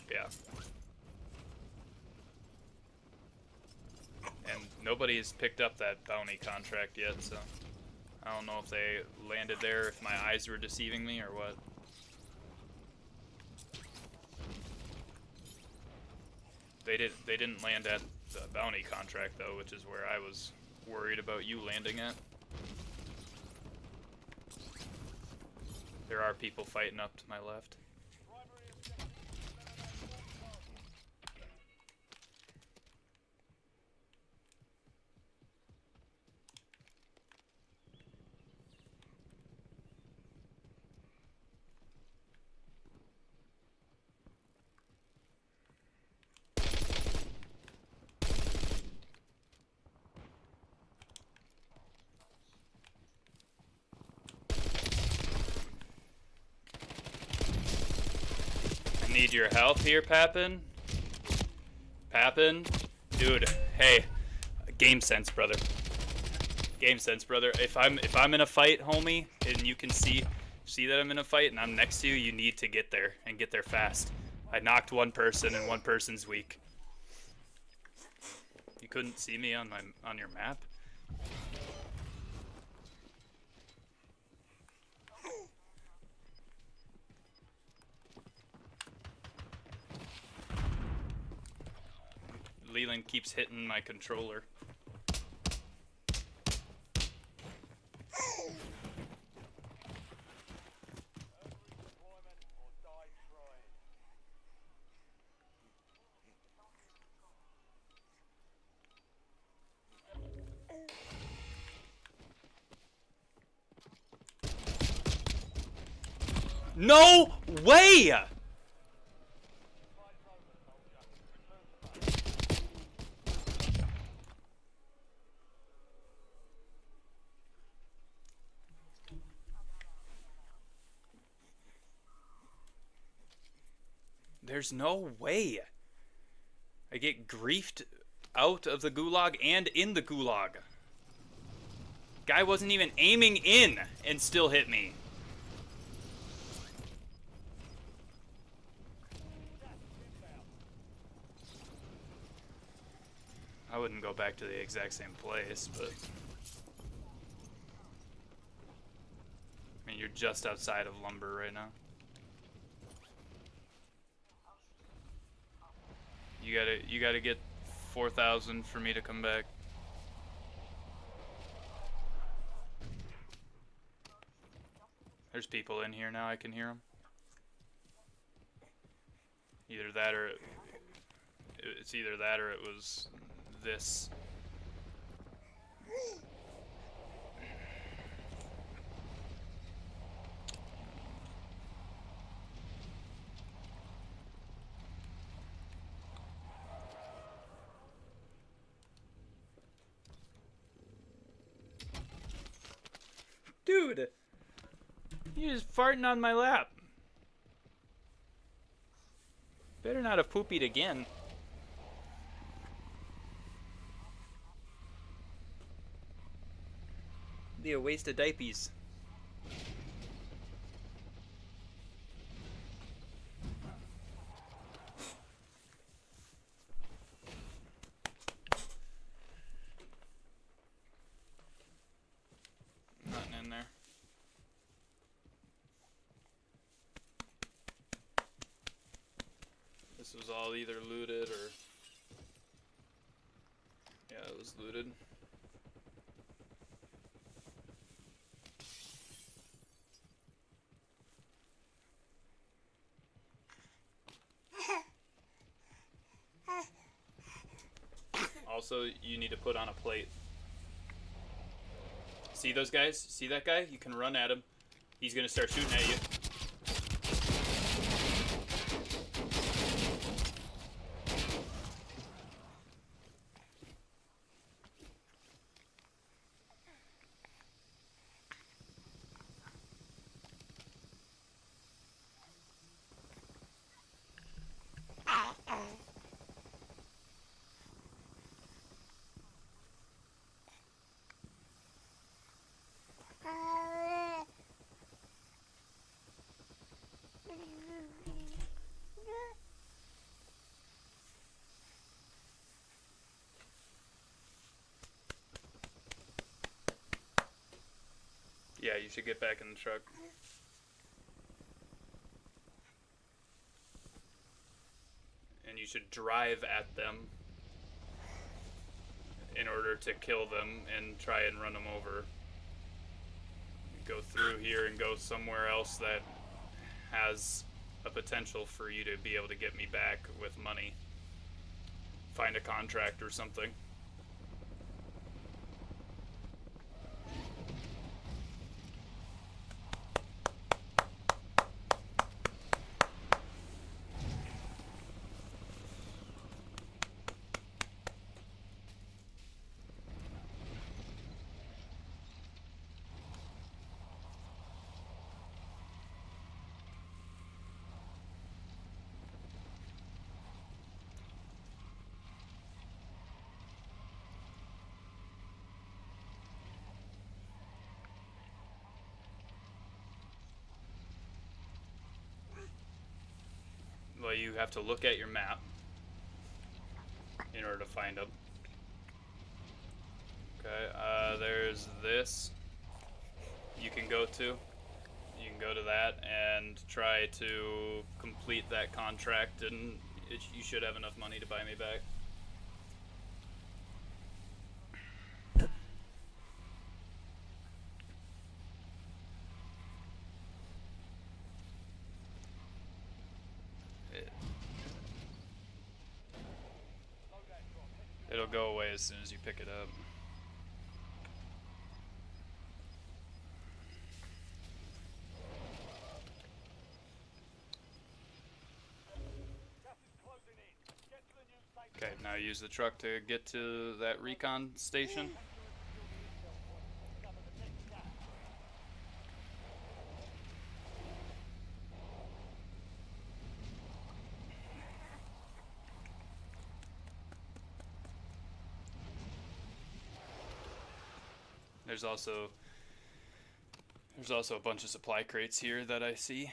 Yeah. And nobody's picked up that bounty contract yet, so I don't know if they landed there, if my eyes were deceiving me or what. They didn't land at the bounty contract though, which is where I was worried about you landing at. There are people fighting up to my left. Primary objective is to eliminate all targets. I need your help here, Papin. Papin? Dude, hey. Game sense, brother. Game sense, brother. If I'm in a fight, homie, and you can see that I'm in a fight and I'm next to you, you need to get there and get there fast. I knocked one person and one person's weak. You couldn't see me on your map? Leland keeps hitting my controller. Deployment or die trying. No way! Fight's over, soldier. Return to base. There's no way. I get griefed out of the gulag and in the gulag. Guy wasn't even aiming in and still hit me. I wouldn't go back to the exact same place, but I mean, you're just outside of Lumber right now. You gotta get 4,000 for me to come back. There's people in here now. I can hear them. Either that or it's either that or it was this. Dude, you're just farting on my lap. Better not have poopied again. Be a waste of diapers. Nothing in there. This was all either looted or... Yeah, it was looted. Also, you need to put on a plate. See those guys? See that guy? You can run at him. He's gonna start shooting at you. Yeah, you should get back in the truck. And you should drive at them in order to kill them and try and run them over. go through here and go somewhere else that has a potential for you to be able to get me back with money. Find a contract or something. Well, you have to look at your map in order to find them. Okay, there's this you can go to. You can go to that and try to complete that contract, and you should have enough money to buy me back. It'll go away as soon as you pick it up. Okay, now use the truck to get to that recon station. There's also a bunch of supply crates here that I see.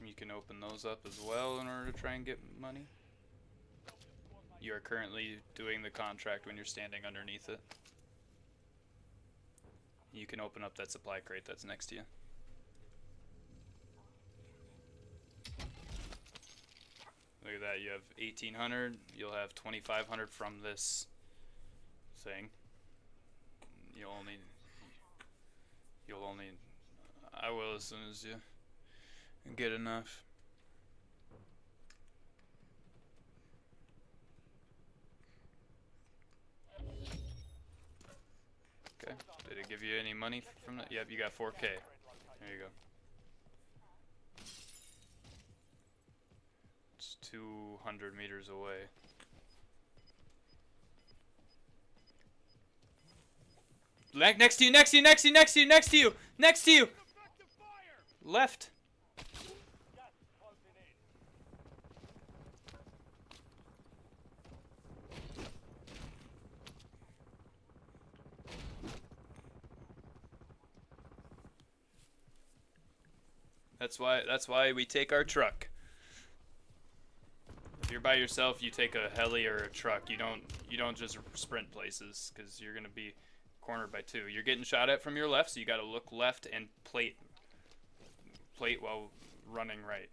You can open those up as well in order to try and get money. You are currently doing the contract when you're standing underneath it. You can open up that supply crate that's next to you. Look at that, you have 1,800, you'll have 2,500 from this thing. I will as soon as you get enough. Okay, did it give you any money from that? Yep, you got 4K. There you go. It's 200 meters away. Next to you, next to you, next to you, next to you, next to you, next to you! Left. That's why we take our truck. If you're by yourself, you take a heli or a truck. You don't just sprint places, because you're gonna be cornered by two. You're getting shot at from your left, so you gotta look left and plate while running right.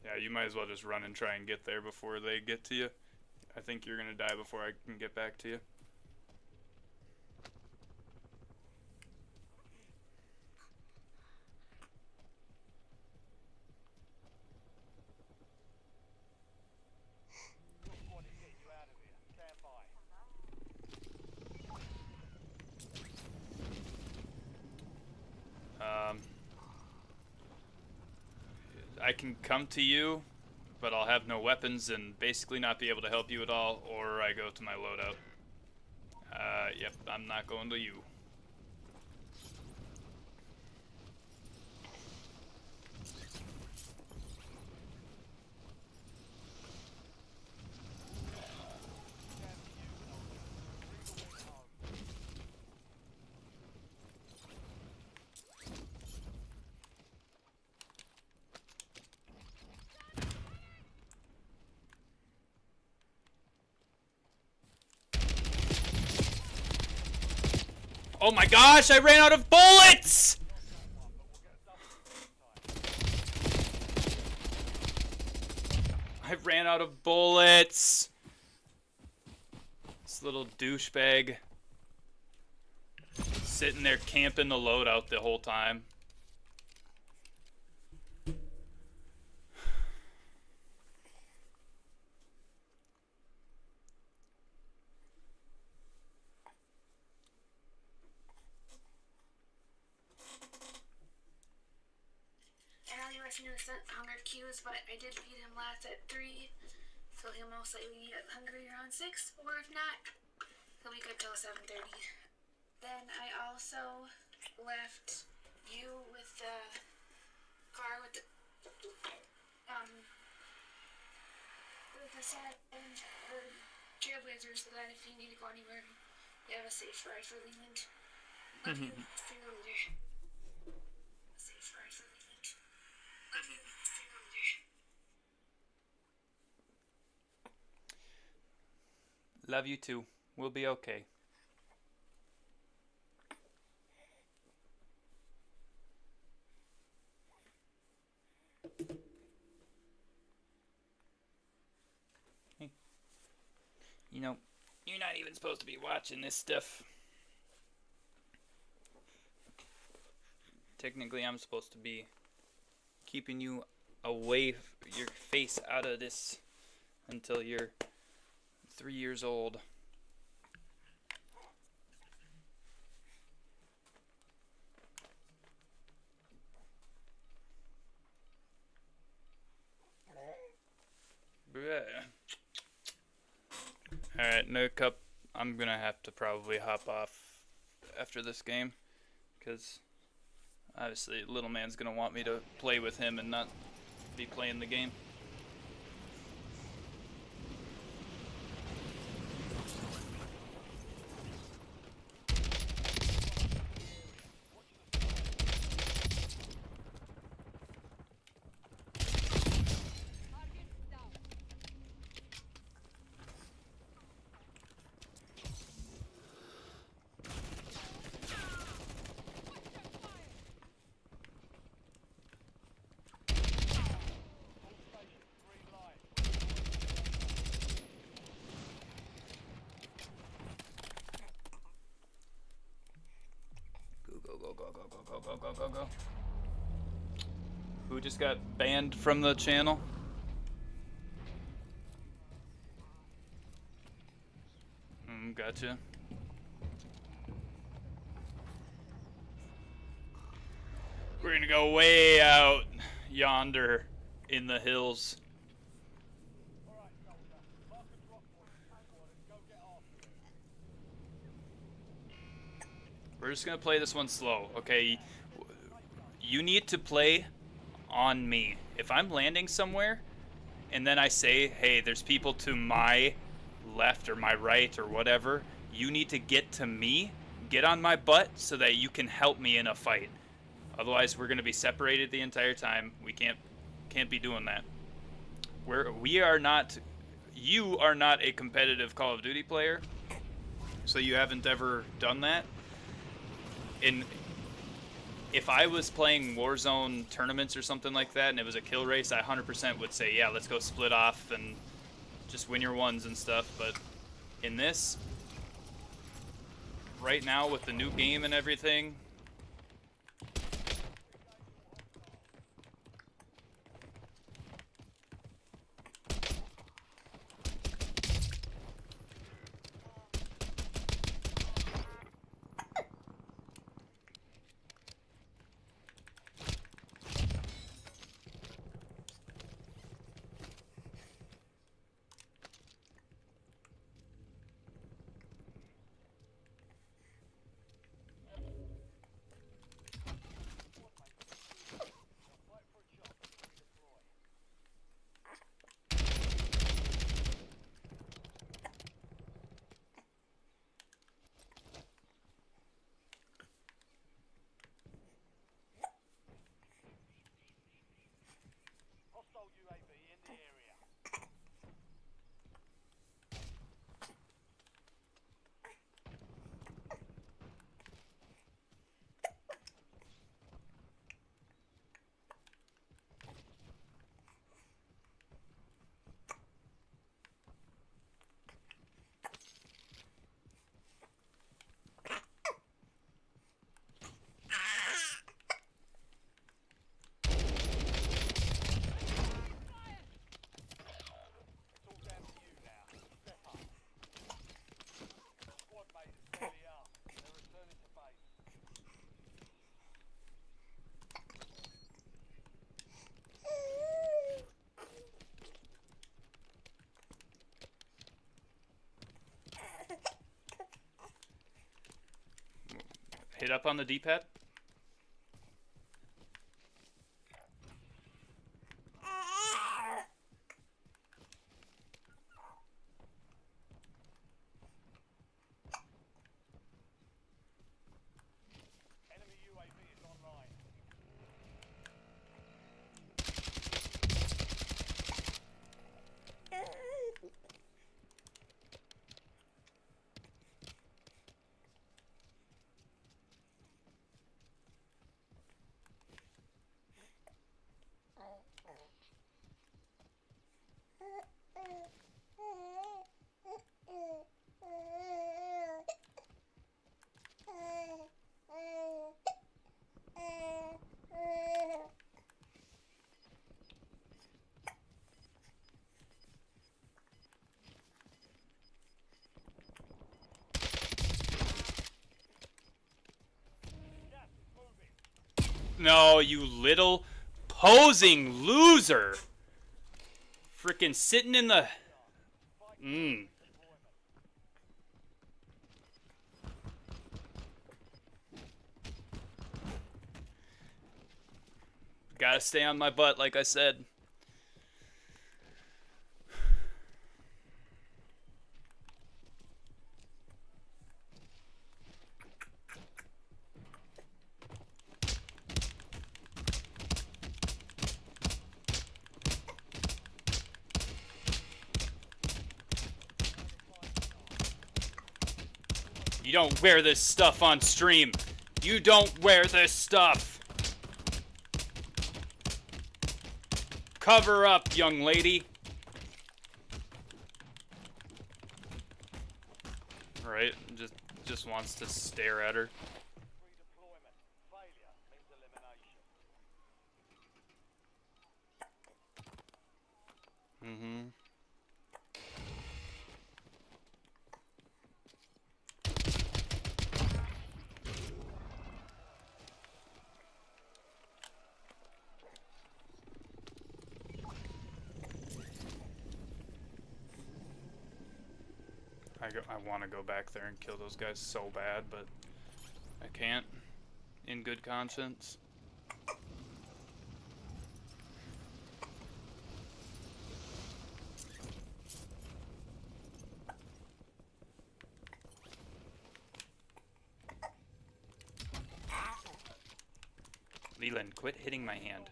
Yeah, you might as well just run and try and get there before they get to you. I think you're gonna die before I can get back to you. I can come to you, but I'll have no weapons and basically not be able to help you at all, or I go to my loadout. Yep, I'm not going to you. Oh my gosh, I ran out of bullets! I ran out of bullets. This little douchebag. Sitting there camping the loadout the whole time. I know you were sent hunger cues, but I did feed him last at 3, so he'll most likely get hungry around 6, or if not, he'll be good till 7:30. Then I also left you with the car with the set and Trailblazers, so that if you need to go anywhere, you have a safe ride for Leland. Love you. See you later. A safe ride for Leland. Love you. See you later. Love you too. We'll be okay. Hey. You know, you're not even supposed to be watching this stuff. Technically, I'm supposed to be keeping you away, your face out of this until you're 3 years old. Alright, no cup. I'm gonna have to probably hop off after this game, because obviously little man's gonna want me to play with him and not be playing the game. Target down. Go. Who just got banned from the channel? Gotcha. We're gonna go way out yonder in the hills. We're just gonna play this one slow, okay? You need to play on me. If I'm landing somewhere and then I say, hey, there's people to my left or my right or whatever, you need to get to me, get on my butt so that you can help me in a fight. Otherwise, we're gonna be separated the entire time. We can't be doing that. We are not. You are not a competitive Call of Duty player, so you haven't ever done that. If I was playing Warzone tournaments or something like that and it was a kill race, I 100% would say, yeah, let's go split off and just win your ones and stuff. But in this, right now with the new game and everything, Hit up on the D-pad. Enemy UAV is online. Gas is moving. No, you little posing loser. Frickin' sitting in the... Gotta stay on my butt, like I said. You don't wear this stuff on stream. You don't wear this stuff. Cover up, young lady. Right, just wants to stare at her. Redeployment. Failure means elimination. Mm-hmm. I want to go back there and kill those guys so bad, but I can't in good conscience. Leland, quit hitting my hand.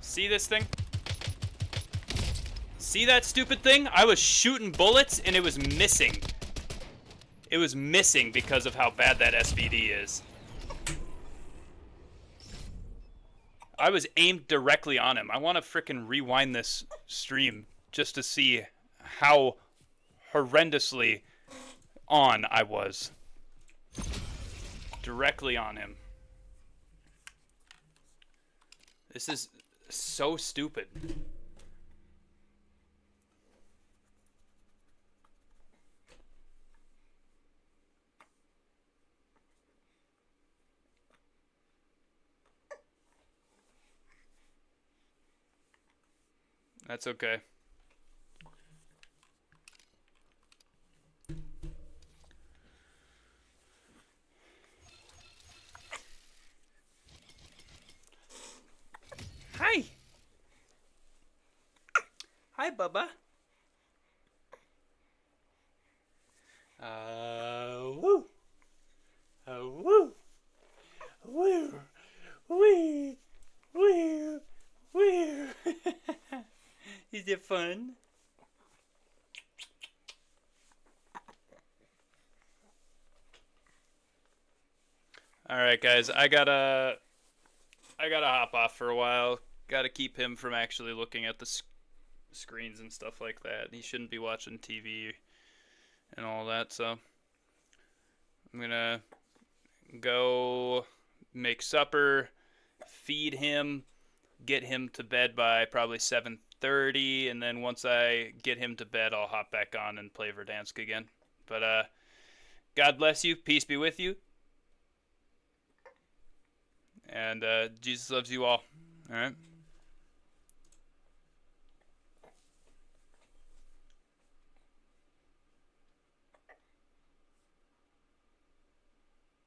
See this thing? See that stupid thing? I was shooting bullets and it was missing. It was missing because of how bad that SVD is. I was aimed directly on him. I want to frickin' rewind this stream just to see how horrendously on I was. Directly on him. This is so stupid. That's okay. Hi. Hi, Bubba. Woo. Woo. Woo. Wee. Wee. Wee. Is it fun? All right, guys. I gotta hop off for a while. Gotta keep him from actually looking at the screens and stuff like that. He shouldn't be watching TV and all that. So I'm gonna go make supper, feed him, get him to bed by probably 7:30 7:30, and then once I get him to bed, I'll hop back on and play Verdansk again. But God bless you. Peace be with you. And Jesus loves you all. All right.